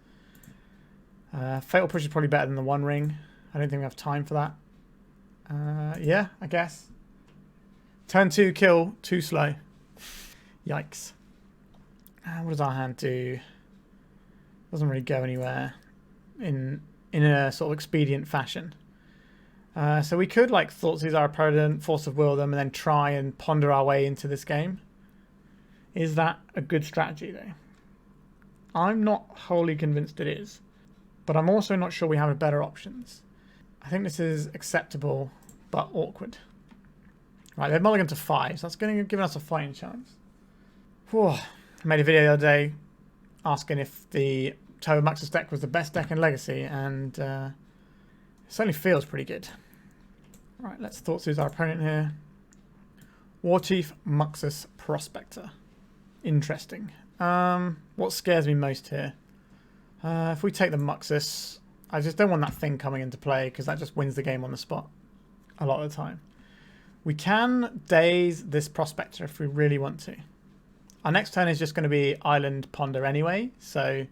Fatal Push is probably better than the One Ring. I don't think we have time for that. Yeah, I guess. Turn 2 kill, too slow. Yikes. What does our hand do? Doesn't really go anywhere in a sort of expedient fashion. So we could like Thoughtseize our opponent, Force of Will them, and then try and ponder our way into this game. Is that a good strategy though? I'm not wholly convinced it is. But I'm also not sure we have better options. I think this is acceptable, but awkward. Right, they've mulliganed to 5, so that's going to give us a fighting chance. Whew. I made a video the other day asking if the Turbo Maxus deck was the best deck in Legacy, and it certainly feels pretty good. Right, let's Thoughtseize our opponent here. War Chief, Muxus, Prospector. Interesting. What scares me most here? If we take the Muxus, I just don't want that thing coming into play because that just wins the game on the spot a lot of the time. We can Daze this Prospector if we really want to. Our next turn is just going to be Island Ponder anyway, so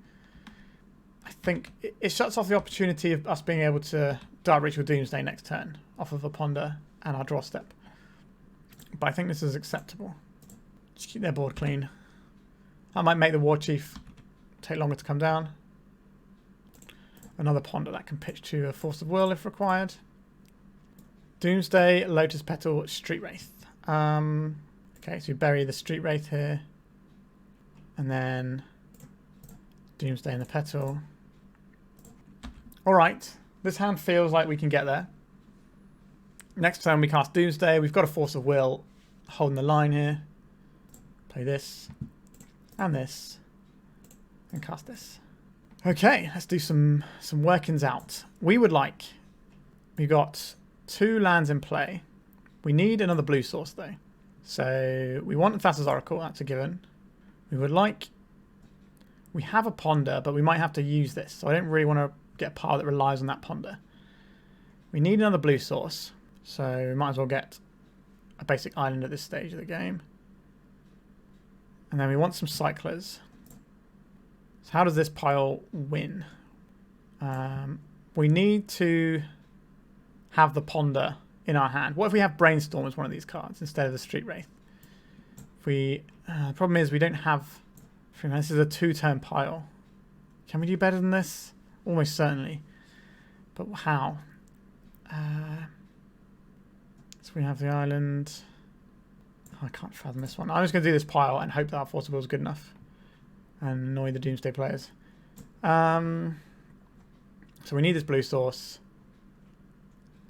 I think it shuts off the opportunity of us being able to Dark Ritual Doomsday next turn off of a Ponder and our draw step. But I think this is acceptable. Just keep their board clean. I might make the War Chief take longer to come down. Another Ponder that can pitch to a Force of Will if required. Doomsday, Lotus Petal, Street Wraith. Okay, so we bury the Street Wraith here. And then Doomsday and the Petal. Alright, this hand feels like we can get there. Next turn we cast Doomsday. We've got a Force of Will holding the line here. Play this. And this. And cast this. Okay, let's do some workings out. We've got 2 lands in play. We need another blue source though. So we want Thassa's Oracle, that's a given. We have a Ponder, but we might have to use this. So I don't really want to get a pile that relies on that Ponder. We need another blue source. So we might as well get a basic island at this stage of the game. And then we want some cyclers. So how does this pile win? We need to have the Ponder in our hand. What if we have Brainstorm as one of these cards instead of the Street Wraith? If we, the problem is we don't have... This is a 2-turn pile. Can we do better than this? Almost certainly. But how? So we have the island. Oh, I can't fathom this one. I'm just going to do this pile and hope that our Force of Will is good enough. And annoy the Doomsday players. So we need this blue source.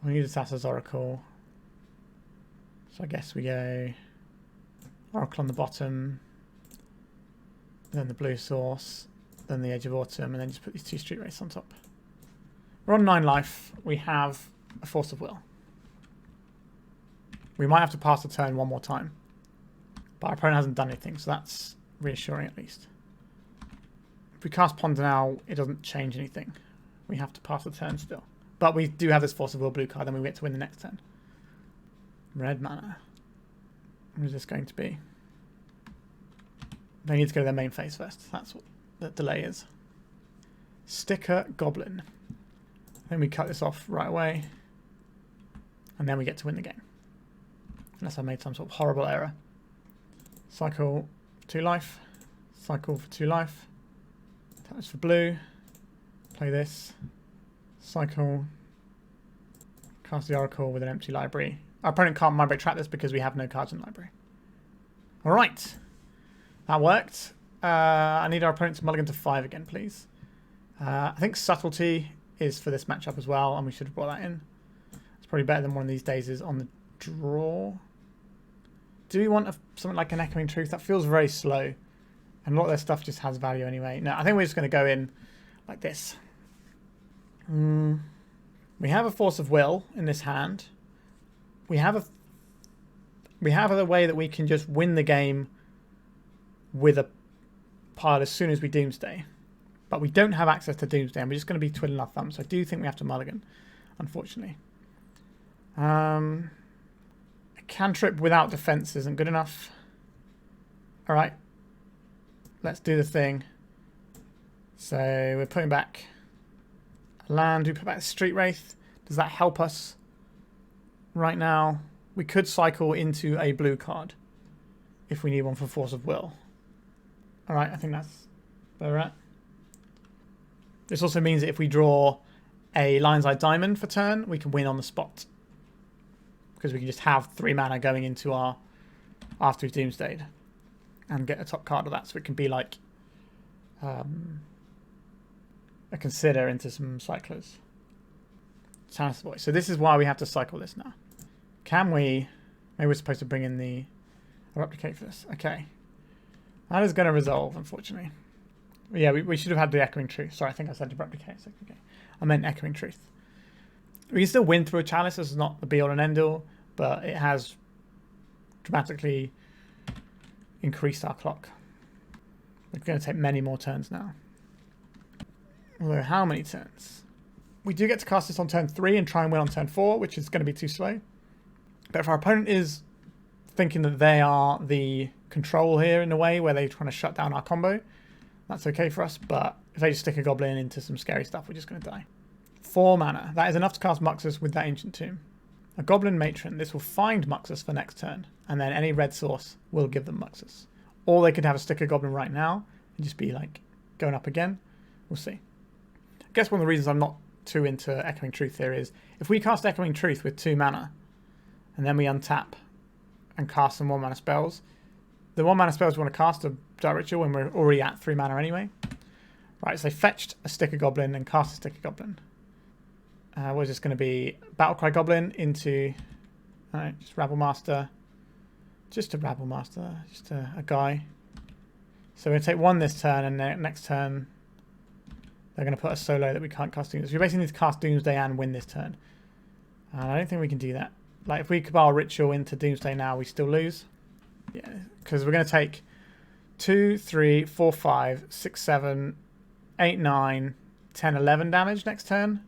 We need a Thassa's Oracle. So I guess we go Oracle on the bottom. Then the blue source. Then the Edge of Autumn. And then just put these 2 Street Wraiths on top. We're on 9 life. We have a Force of Will. We might have to pass the turn one more time. But our opponent hasn't done anything, so that's reassuring at least. If we cast Ponder now, it doesn't change anything. We have to pass the turn still. But we do have this Force of Will blue card, and we get to win the next turn. Red mana. What is this going to be? They need to go to their main phase first. That's what the delay is. Sticker Goblin. Then we cut this off right away. And then we get to win the game. Unless I made some sort of horrible error. Cycle 2 life. Cycle for 2 life. Tap this for blue. Play this. Cycle. Cast the Oracle with an empty library. Our opponent can't mind break trap this because we have no cards in the library. Alright. That worked. I need our opponent to mulligan to 5 again, please. I think Subtlety is for this matchup as well, and we should have brought that in. It's probably better than one of these Dazes on the draw. Do we want something like an Echoing Truth? That feels very slow. And a lot of their stuff just has value anyway. No, I think we're just going to go in like this. We have a Force of Will in this hand. We have a way that we can just win the game with a pile as soon as we Doomsday. But we don't have access to Doomsday, and we're just going to be twiddling our thumbs. So I do think we have to mulligan, unfortunately. A cantrip without defense isn't good enough. Alright. Let's do the thing. So we're putting back a land. We put back Street Wraith. Does that help us right now? We could cycle into a blue card if we need one for Force of Will. Alright, I think that's where we're at. This also means that if we draw a Lion's Eye Diamond for turn, we can win on the spot. Because we can just have 3 mana going into our after we've Doomsdayed and get a top card of that. So it can be like a Consider into some cyclers. Thassa Voice. So this is why we have to cycle this now. Can we... Maybe we're supposed to bring in the Replicate for this. Okay. That is going to resolve, unfortunately. Yeah, we should have had the Echoing Truth. Sorry, I think I said to Replicate. Okay. I meant Echoing Truth. We can still win through a Chalice. This is not the be-all and end-all, but it has dramatically increased our clock. We're going to take many more turns now. Although, how many turns? We do get to cast this on turn 3 and try and win on turn 4, which is going to be too slow. But if our opponent is thinking that they are the control here in a way where they're trying to shut down our combo, that's okay for us. But if they just stick a Goblin into some scary stuff, we're just going to die. 4 mana. That is enough to cast Muxus with that Ancient Tomb. A Goblin Matron. This will find Muxus for next turn, and then any red source will give them Muxus. Or they could have a sticker Goblin right now and just be like going up again. We'll see. I guess one of the reasons I'm not too into Echoing Truth here is if we cast Echoing Truth with 2 mana and then we untap and cast some 1 mana spells, the 1 mana spells we want to cast are Cabal Ritual when we're already at 3 mana anyway. Right, so they fetched a sticker Goblin and cast a sticker Goblin. What is this going to be? Battlecry Goblin into just Rabble Master. Just a Rabble Master. Just a guy. So we're going to take 1 this turn, and then next turn they're going to put a solo that we can't cast Doomsday. So we basically need to cast Doomsday and win this turn. And I don't think we can do that. Like, if we Cabal Ritual into Doomsday now, we still lose. Yeah, because we're going to take 2, 3, 4, 5, 6, 7, 8, 9, 10, 11 damage next turn.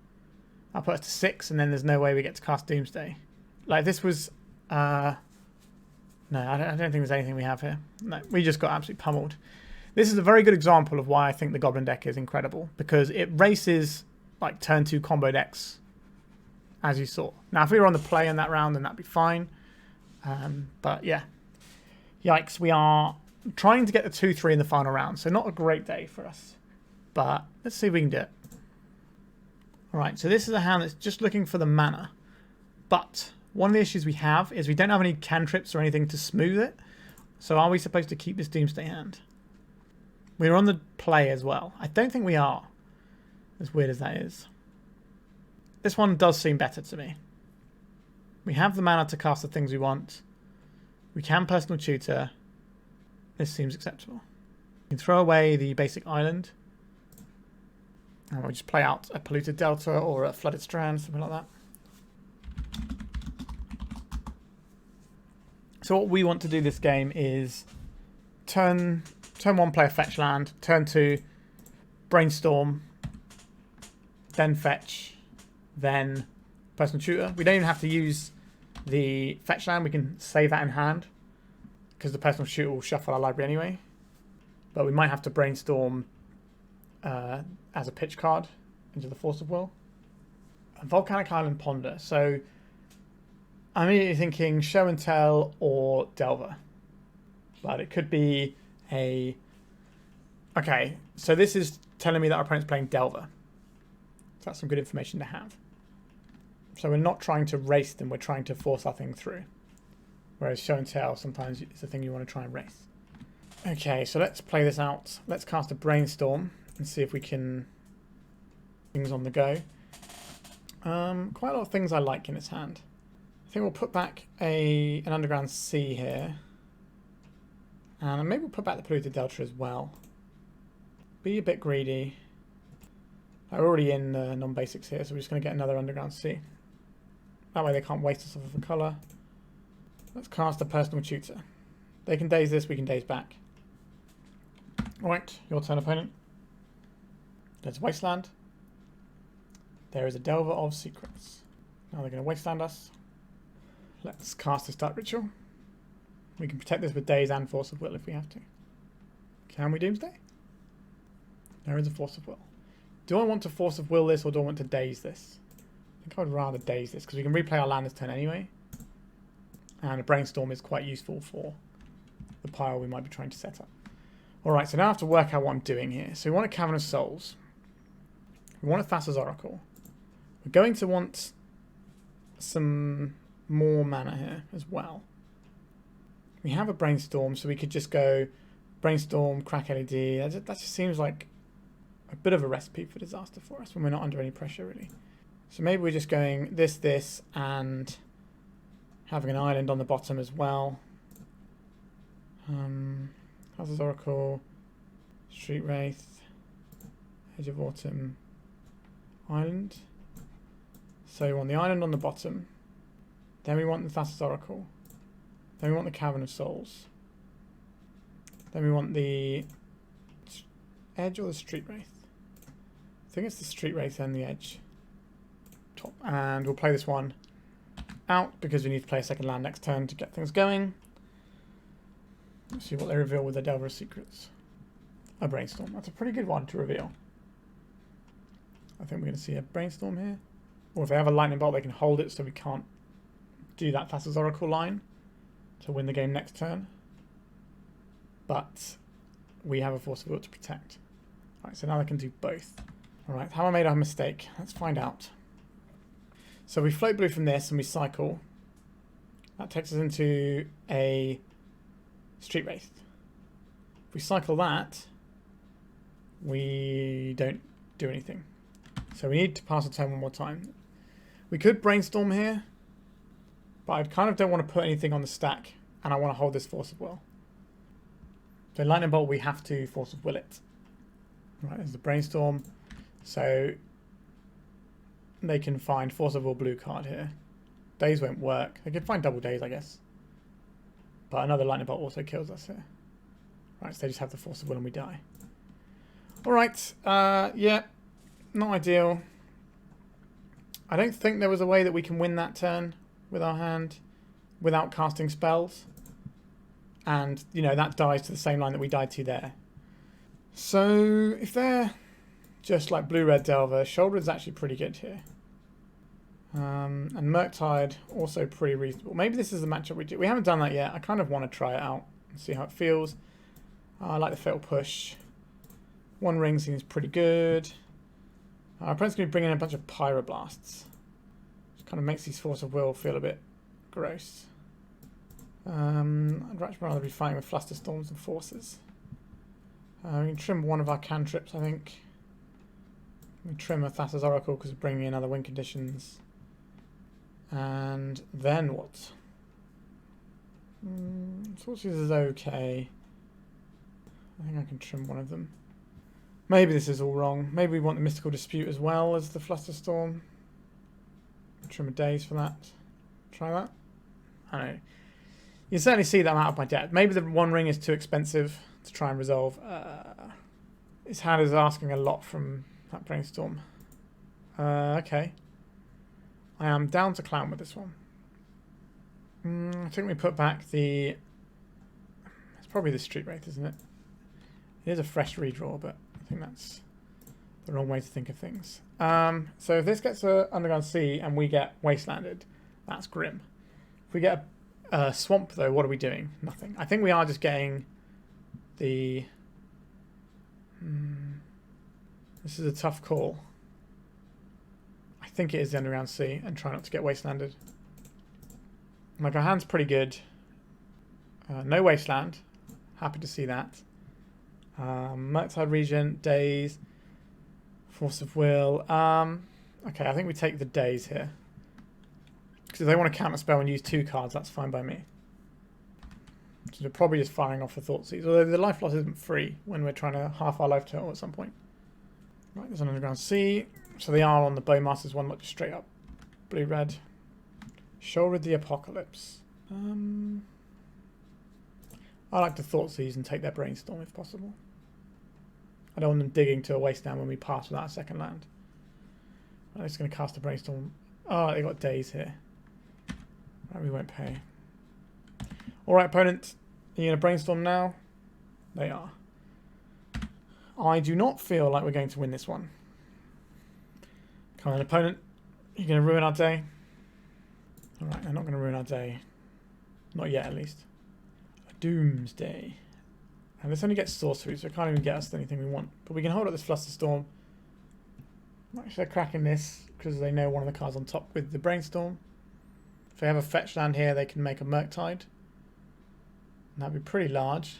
I'll put us to 6, and then there's no way we get to cast Doomsday. Like, this was... no, I don't think there's anything we have here. No, we just got absolutely pummeled. This is a very good example of why I think the Goblin deck is incredible, because it races like turn 2 combo decks, as you saw. Now, if we were on the play in that round, then that'd be fine. But yeah, yikes, we are trying to get the 2-3 in the final round, so not a great day for us. But let's see if we can do it. Alright, so this is a hand that's just looking for the mana. But one of the issues we have is we don't have any cantrips or anything to smooth it. So are we supposed to keep this Doomsday hand? We're on the play as well. I don't think we are, as weird as that is. This one does seem better to me. We have the mana to cast the things we want. We can Personal Tutor. This seems acceptable. We can throw away the basic island. And we'll just play out a Polluted Delta or a Flooded Strand, something like that. So what we want to do this game is turn 1 play a fetch land, turn 2 Brainstorm, then fetch, then Personal Tutor. We don't even have to use the fetch land, we can save that in hand because the Personal Tutor will shuffle our library anyway. But we might have to Brainstorm as a pitch card into the Force of Will. A Volcanic Island Ponder. So I'm immediately thinking Show and Tell or Delver. But it could be a... Okay, so this is telling me that our opponent's playing Delver. So that's some good information to have. So we're not trying to race them, we're trying to force our thing through. Whereas Show and Tell sometimes is the thing you want to try and race. Okay, so let's play this out. Let's cast a Brainstorm and see if we can... things on the go. Quite a lot of things I like in this hand. I think we'll put back an Underground Sea here. And maybe we'll put back the Polluted Delta as well. Be a bit greedy. We're already in non-basics here, so we're just going to get another Underground Sea. That way they can't waste us off of a colour. Let's cast a Personal Tutor. They can Daze this, we can Daze back. Alright, your turn, opponent. There's a Wasteland. There is a Delver of Secrets. Now they're going to Wasteland us. Let's cast this Dark Ritual. We can protect this with Daze and Force of Will if we have to. Can we Doomsday? There is a Force of Will. Do I want to Force of Will this or do I want to Daze this? I think I would rather Daze this because we can replay our land this turn anyway. And a Brainstorm is quite useful for the pile we might be trying to set up. Alright, so now I have to work out what I'm doing here. So we want a Cavern of Souls. We want a Thassa's Oracle. We're going to want some more mana here as well. We have a Brainstorm, so we could just go Brainstorm, crack LED. That just seems like a bit of a recipe for disaster for us when we're not under any pressure, really. So maybe we're just going this, and having an island on the bottom as well. Thassa's Oracle, Street Wraith, Edge of Autumn, Island. So we want the island on the bottom. Then we want the Thassa's Oracle. Then we want the Cavern of Souls. Then we want the Edge or the Street Wraith. I think it's the Street Wraith and the Edge. Top. And we'll play this one out because we need to play a second land next turn to get things going. Let's see what they reveal with their Delver of Secrets. A Brainstorm. That's a pretty good one to reveal. I think we're going to see a Brainstorm here. Or if they have a Lightning Bolt, they can hold it so we can't do that Thassa's Oracle line to win the game next turn. But we have a Force of Will to protect. Alright, so now they can do both. Alright, have I made a mistake? Let's find out. So we float blue from this and we cycle. That takes us into a Street Wraith. If we cycle that, we don't do anything. So we need to pass a turn one more time. We could Brainstorm here, but I kind of don't want to put anything on the stack, and I want to hold this Force of Will. So Lightning Bolt, we have to Force of Will it. Right, there's the Brainstorm. So they can find Force of Will blue card here. Daze won't work. They can find double Daze, I guess. But another Lightning Bolt also kills us here. Right, so they just have the Force of Will and we die. Alright, yeah, not ideal. I don't think there was a way that we can win that turn with our hand without casting spells. And, you know, that dies to the same line that we died to there. So, if they're just like blue-red Delver, Sheoldred's actually pretty good here. And Murktide, also pretty reasonable. Maybe this is the matchup we do. We haven't done that yet. I kind of want to try it out and see how it feels. I like the Fatal Push. One ring seems pretty good. Our opponent's going to be bringing in a bunch of Pyroblasts. Which kind of makes these Force of Will feel a bit gross. I'd rather be fighting with Flusterstorms and Forces. We can trim one of our cantrips, I think. We can trim a Thassa's Oracle because we're bringing in other win conditions. And then what? Thoughtseize is okay. I think I can trim one of them. Maybe this is all wrong. Maybe we want the Mystical Dispute as well as the Flusterstorm. Trim a Daze for that. Try that. I don't know. You can certainly see that I'm out of my depth. Maybe the one ring is too expensive to try and resolve. His hand is asking a lot from that Brainstorm. Okay. I am down to clown with this one. I think we put back the... It's probably the Street Wraith, isn't it? It is a fresh redraw, but I think that's the wrong way to think of things. So if this gets a Underground Sea and we get Wastelanded, that's grim. If we get a Swamp, though, what are we doing? Nothing. I think we are just getting the... This is a tough call. I think it is the Underground Sea and try not to get Wastelanded. Like, our hand's pretty good. No Wasteland. Happy to see that. Murktide Regent, Daze, Force of Will. Okay, I think we take the Daze here. Because if they want to counterspell and use 2 cards, that's fine by me. So they're probably just firing off the Thoughtseize. Although the life loss isn't free when we're trying to half our life total at some point. Right, there's an Underground Sea. So they are on the Bowmaster's one, not just straight up blue-red. Sheoldred the Apocalypse. I like to Thoughtseize and take their Brainstorm if possible. I don't want them digging to a wasteland when we pass without a second land. I'm just going to cast a Brainstorm. Oh, they got Daze here. Right, we won't pay. Alright, opponent. Are you going to Brainstorm now? They are. I do not feel like we're going to win this one. Come on, opponent. You're going to ruin our day? Alright, they're not going to ruin our day. Not yet, at least. Doomsday. And this only gets sorcery, so it can't even get us anything we want. But we can hold up this Flusterstorm. Actually, they're cracking this because they know one of the cards on top with the Brainstorm. If they have a fetch land here, they can make a Murktide. And that'd be pretty large.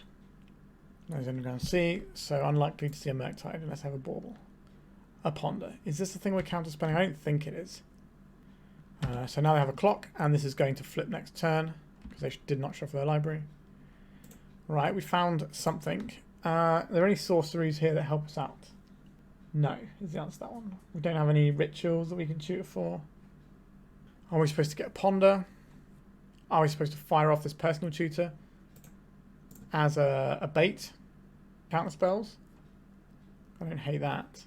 There's Underground Sea, so unlikely to see a Murktide unless I have a Bauble. A Ponder. Is this the thing we're counterspelling? I don't think it is. So now they have a clock, and this is going to flip next turn because they did not shuffle their library. Right, we found something. Are there any sorceries here that help us out? No, is the answer to that one. We don't have any rituals that we can tutor for. Are we supposed to get a Ponder? Are we supposed to fire off this Personal Tutor as a bait? Counter spells? I don't hate that.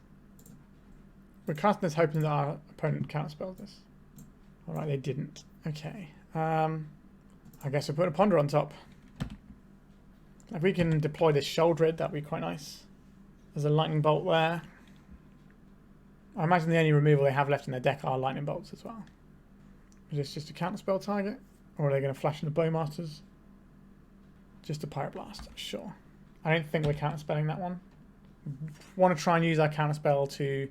We're casting this hoping that our opponent counterspells this. Alright, they didn't. Okay. I guess we'll put a Ponder on top. If we can deploy this Sheoldred, that'd be quite nice. There's a Lightning Bolt there. I imagine the only removal they have left in their deck are Lightning Bolts as well. Is this just a counterspell target? Or are they going to flash into Bowmasters? Just a Pyroblast, sure. I don't think we're counterspelling that one. Want to try and use our counterspell to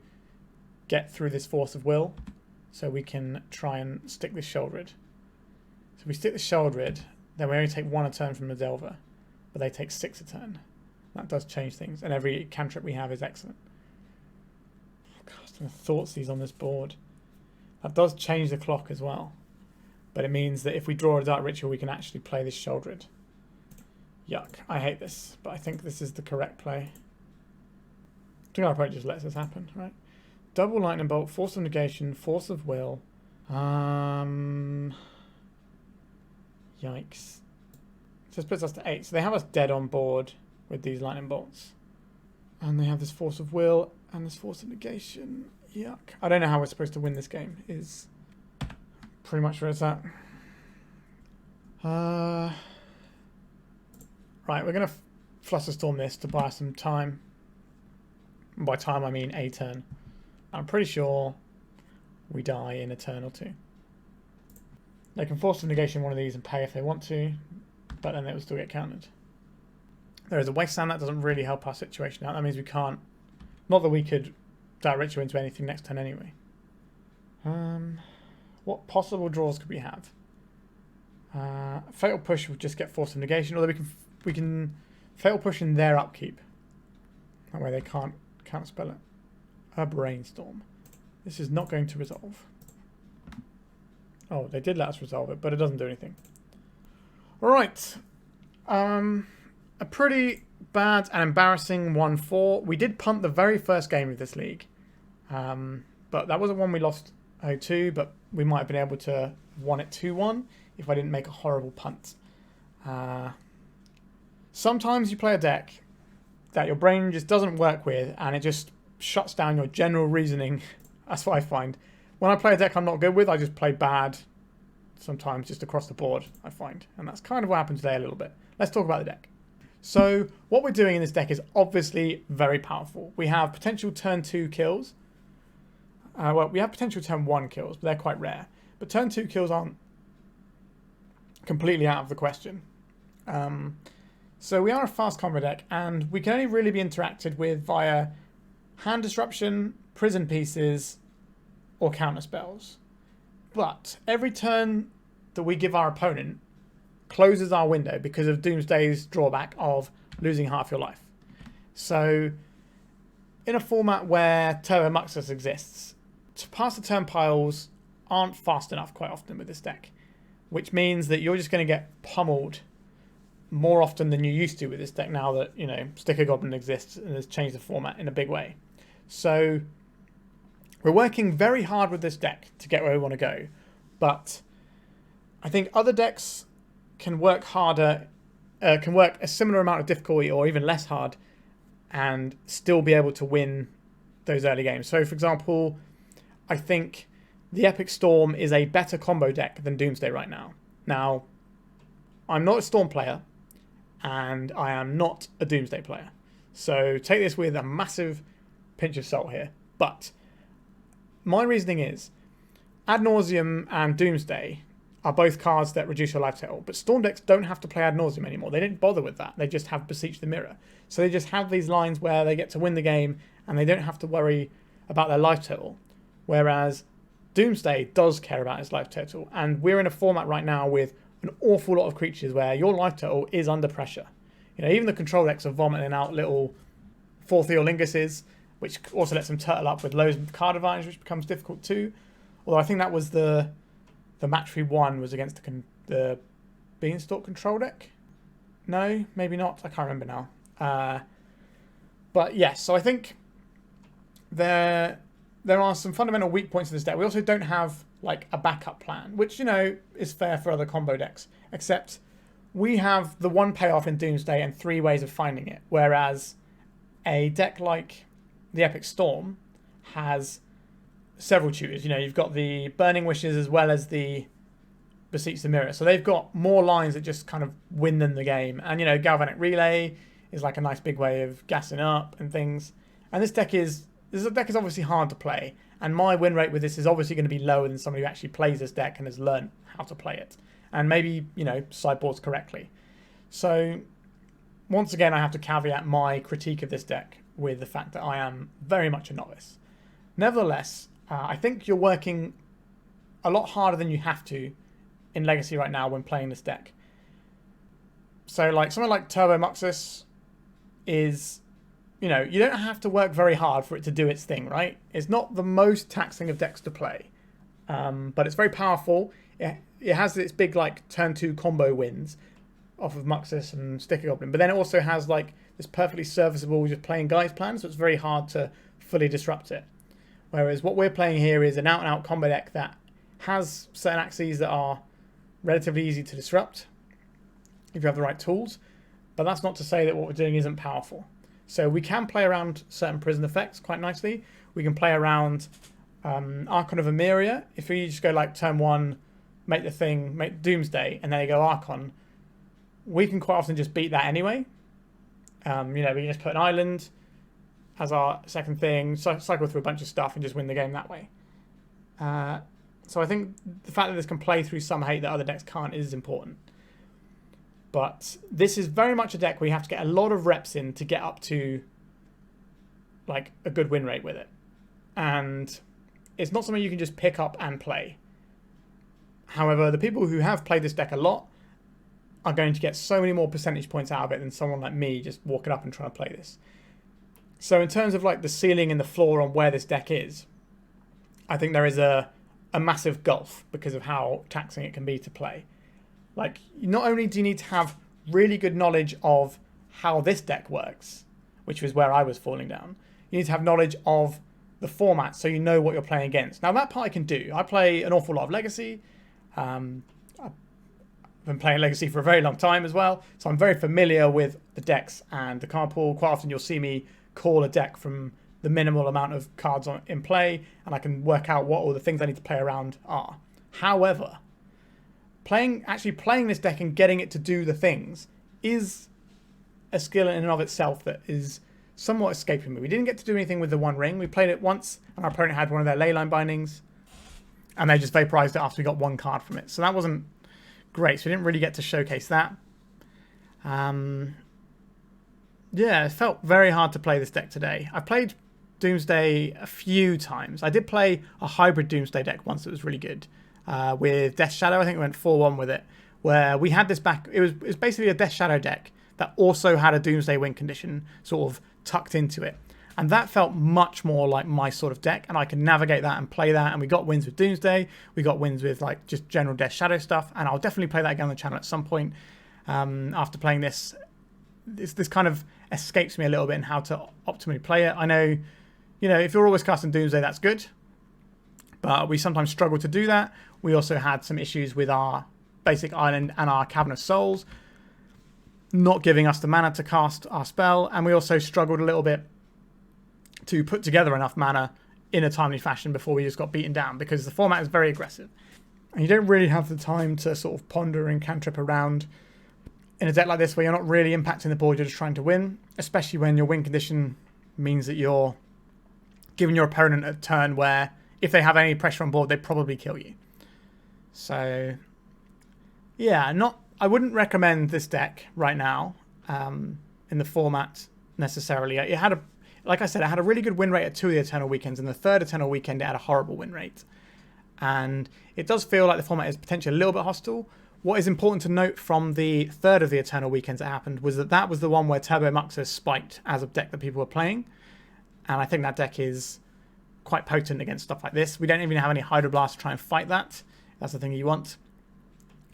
get through this Force of Will. So we can try and stick this Sheoldred. So if we stick the Sheoldred, then we only take 1 a turn from the Delver. But they take 6 a turn. That does change things. And every cantrip we have is excellent. Casting a Thoughtseize on this board. That does change the clock as well. But it means that if we draw a Dark Ritual, we can actually play this Sheoldred. Yuck. I hate this. But I think this is the correct play. I think our approach just lets this happen, right? Double Lightning Bolt, Force of Negation, Force of Will. Yikes. So this puts us to 8. So they have us dead on board with these Lightning Bolts. And they have this Force of Will and this Force of Negation. Yuck. I don't know how we're supposed to win this game. Is pretty much where it's at. Right, we're going to Flusterstorm this to buy us some time. And by time I mean a turn. I'm pretty sure we die in a turn or two. They can Force of Negation one of these and pay if they want to, but then it will still get countered. There is a Wasteland. That doesn't really help our situation out. That means we can't... Not that we could Direct Ritual into anything next turn anyway. What possible draws could we have? Fatal Push would just get Force of Negation, although we can Fatal Push in their upkeep. That way they can't counterspell it. A Brainstorm. This is not going to resolve. Oh, they did let us resolve it, but it doesn't do anything. Alright. A pretty bad and embarrassing 1-4. We did punt the very first game of this league. But that wasn't one we lost 0-2, but we might have been able to won it 2-1 if I didn't make a horrible punt. Sometimes you play a deck that your brain just doesn't work with and it just shuts down your general reasoning. That's what I find. When I play a deck I'm not good with, I just play bad sometimes just across the board, I find. And that's kind of what happened today a little bit. Let's talk about the deck. So what we're doing in this deck is obviously very powerful. We have potential turn 2 kills. Well, we have potential turn 1 kills, but they're quite rare. But turn 2 kills aren't completely out of the question. So we are a fast combo deck, and we can only really be interacted with via hand disruption, prison pieces, or counter spells. But every turn that we give our opponent closes our window because of Doomsday's drawback of losing half your life. So in a format where Turbo Muxus exists, to pass the turn piles aren't fast enough quite often with this deck, which means that you're just going to get pummeled more often than you used to with this deck now that, you know, Sticker Goblin exists and has changed the format in a big way. So we're working very hard with this deck to get where we want to go, but I think other decks can work harder, can work a similar amount of difficulty or even less hard and still be able to win those early games. So for example, I think the Epic Storm is a better combo deck than Doomsday right now. Now, I'm not a Storm player and I am not a Doomsday player. So take this with a massive pinch of salt here. But my reasoning is Ad Nauseam and Doomsday are both cards that reduce your life total. But Storm decks don't have to play Ad Nauseam anymore. They didn't bother with that. They just have Beseech the Mirror. So they just have these lines where they get to win the game and they don't have to worry about their life total. Whereas Doomsday does care about its life total. And we're in a format right now with an awful lot of creatures where your life total is under pressure. You know, even the control decks are vomiting out little 4 Theolinguses, which also lets them turtle up with loads of card advantage, which becomes difficult too. Although I think that was the match we won was against the Beanstalk control deck. No, maybe not. I can't remember now. But yes, so I think there are some fundamental weak points in this deck. We also don't have like a backup plan, which, you know, is fair for other combo decks, except we have the one payoff in Doomsday and 3 ways of finding it, whereas a deck like the Epic Storm has several tutors. You know, you've got the Burning Wishes as well as the Beseech the Mirror, so they've got more lines that just kind of win them the game. And, you know, Galvanic Relay is like a nice big way of gassing up and things. And this deck is obviously hard to play, and my win rate with this is obviously going to be lower than somebody who actually plays this deck and has learned how to play it, and maybe, you know, sideboards correctly. So once again, I have to caveat my critique of this deck with the fact that I am very much a novice. Nevertheless, I think you're working a lot harder than you have to in Legacy right now when playing this deck. So like something like Turbo Muxus is, you know, you don't have to work very hard for it to do its thing, right? It's not the most taxing of decks to play, but it's very powerful. It has its big like turn 2 combo wins off of Muxus and Sticker Goblin, but then it also has like this perfectly serviceable just playing guys plan, so it's very hard to fully disrupt it. Whereas what we're playing here is an out-and-out combo deck that has certain axes that are relatively easy to disrupt if you have the right tools, but that's not to say that what we're doing isn't powerful. So we can play around certain prison effects quite nicely. We can play around Archon of Emeria. If we just go like turn 1, make Doomsday, and then they go Archon, we can quite often just beat that anyway. You know, we can just put an island, as our second thing, cycle through a bunch of stuff and just win the game that way. So I think the fact that this can play through some hate that other decks can't is important. But this is very much a deck where you have to get a lot of reps in to get up to like a good win rate with it. And it's not something you can just pick up and play. However, the people who have played this deck a lot are going to get so many more percentage points out of it than someone like me just walking up and trying to play this. So in terms of like the ceiling and the floor on where this deck is, I think there is a massive gulf because of how taxing it can be to play. Like, not only do you need to have really good knowledge of how this deck works, which was where I was falling down, you need to have knowledge of the format so you know what you're playing against. Now, that part I can do. I play an awful lot of Legacy. I've been playing Legacy for a very long time as well, so I'm very familiar with the decks and the card pool. Quite often you'll see me call a deck from the minimal amount of cards in play, and I can work out what all the things I need to play around are. However, actually playing this deck and getting it to do the things is a skill in and of itself that is somewhat escaping me. We didn't get to do anything with the One Ring. We played it once, and our opponent had one of their Leyline bindings, and they just vaporized it after we got one card from it. So that wasn't great. So we didn't really get to showcase that. Yeah, it felt very hard to play this deck today. I played Doomsday a few times. I did play a hybrid Doomsday deck once that was really good. With Death Shadow, I think we went 4-1 with it, where we had this back. It was basically a Death Shadow deck that also had a Doomsday win condition sort of tucked into it. And that felt much more like my sort of deck, and I could navigate that and play that, and we got wins with Doomsday, we got wins with like just general Death Shadow stuff, and I'll definitely play that again on the channel at some point. After playing this kind of escapes me a little bit in how to optimally play it. I know, if you're always casting Doomsday, that's good, but we sometimes struggle to do that. We also had some issues with our basic island and our Cavern of Souls not giving us the mana to cast our spell, and we also struggled a little bit to put together enough mana in a timely fashion before we just got beaten down, because the format is very aggressive. And you don't really have the time to sort of ponder and cantrip around in a deck like this where you're not really impacting the board, you're just trying to win, especially when your win condition means that you're giving your opponent a turn where if they have any pressure on board, they'd probably kill you. So, yeah, I wouldn't recommend this deck right now in the format necessarily. Like I said, it had a really good win rate at 2 of the Eternal Weekends, and the third Eternal Weekend it had a horrible win rate. And it does feel like the format is potentially a little bit hostile. What is important to note from the third of the Eternal Weekends that happened was that was the one where Turbo Muxus spiked as a deck that people were playing. And I think that deck is quite potent against stuff like this. We don't even have any Hydroblast to try and fight that. That's the thing you want,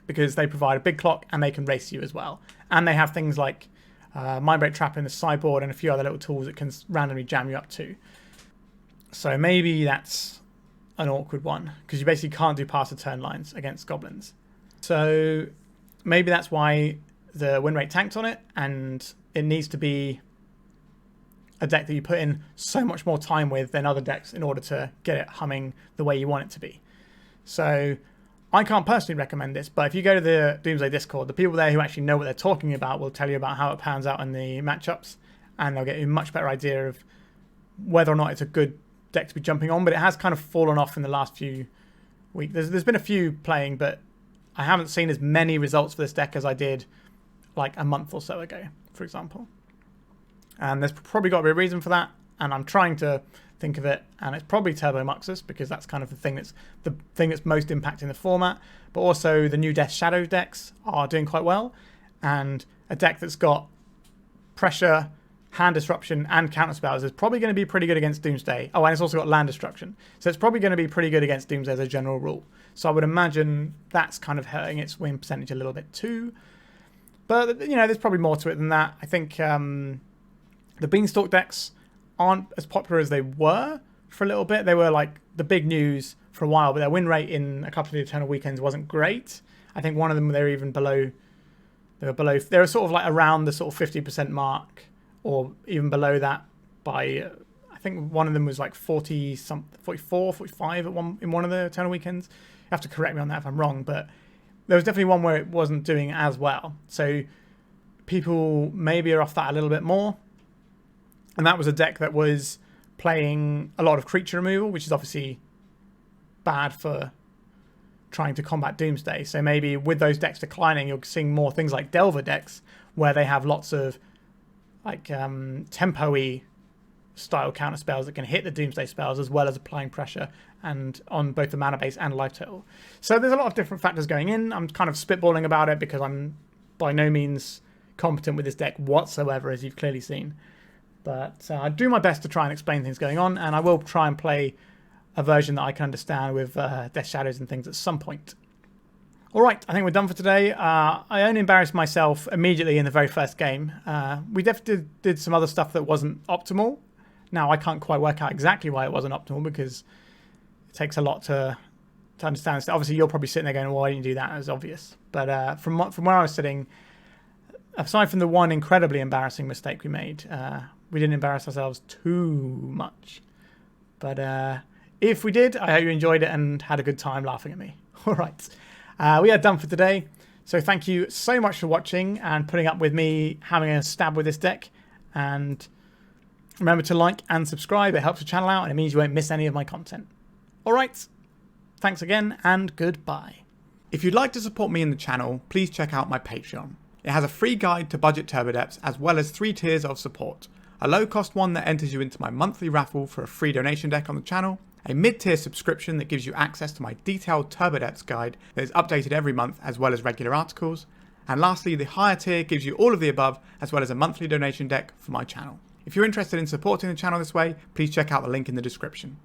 because they provide a big clock and they can race you as well. And they have things like Mindbreak Trap in the sideboard and a few other little tools that can randomly jam you up too. So maybe that's an awkward one, because you basically can't do pass the turn lines against goblins. So maybe that's why the win rate tanked on it, and it needs to be a deck that you put in so much more time with than other decks in order to get it humming the way you want it to be. So I can't personally recommend this, but if you go to the Doomsday Discord, the people there who actually know what they're talking about will tell you about how it pans out in the matchups, and they'll get you a much better idea of whether or not it's a good deck to be jumping on. But it has kind of fallen off in the last few weeks. There's been a few playing, but I haven't seen as many results for this deck as I did like a month or so ago, for example. And there's probably got to be a reason for that, and I'm trying to think of it, and it's probably Turbo Muxus, because that's kind of the thing that's most impacting the format. But also the new Death Shadow decks are doing quite well, and a deck that's got pressure, hand disruption, and counter spells is probably going to be pretty good against Doomsday. Oh, and it's also got land destruction, so it's probably going to be pretty good against Doomsday as a general rule. So I would imagine that's kind of hurting its win percentage a little bit too. But there's probably more to it than that. I think the Beanstalk decks aren't as popular as they were for a little bit. They were like the big news for a while, but their win rate in a couple of the Eternal Weekends wasn't great. I think one of them, they were sort of like around the sort of 50% mark, or even below that by, I think one of them was like 44, 45 in one of the Eternal Weekends. You have to correct me on that if I'm wrong, but there was definitely one where it wasn't doing as well. So people maybe are off that a little bit more. And that was a deck that was playing a lot of creature removal, which is obviously bad for trying to combat Doomsday. So maybe with those decks declining, you're seeing more things like Delver decks, where they have lots of like tempo-y style counter spells that can hit the Doomsday spells, as well as applying pressure and on both the mana base and life total. So there's a lot of different factors going in. I'm kind of spitballing about it because I'm by no means competent with this deck whatsoever, as you've clearly seen. But I do my best to try and explain things going on, and I will try and play a version that I can understand with Death Shadows and things at some point. Alright, I think we're done for today. I only embarrassed myself immediately in the very first game. We definitely did some other stuff that wasn't optimal. Now, I can't quite work out exactly why it wasn't optimal, because it takes a lot to understand. So obviously, you're probably sitting there going, well, why didn't you do that? It's obvious. But from where I was sitting, aside from the one incredibly embarrassing mistake we made, we didn't embarrass ourselves too much. But if we did, I hope you enjoyed it and had a good time laughing at me. All right. We are done for today. So thank you so much for watching and putting up with me having a stab with this deck. And remember to like and subscribe. It helps the channel out and it means you won't miss any of my content. All right. Thanks again and goodbye. If you'd like to support me in the channel, please check out my Patreon. It has a free guide to budget turbo depths as well as 3 tiers of support. A low-cost one that enters you into my monthly raffle for a free donation deck on the channel, a mid-tier subscription that gives you access to my detailed turbo depths guide that is updated every month as well as regular articles, and lastly the higher tier gives you all of the above as well as a monthly donation deck for my channel. If you're interested in supporting the channel this way, please check out the link in the description.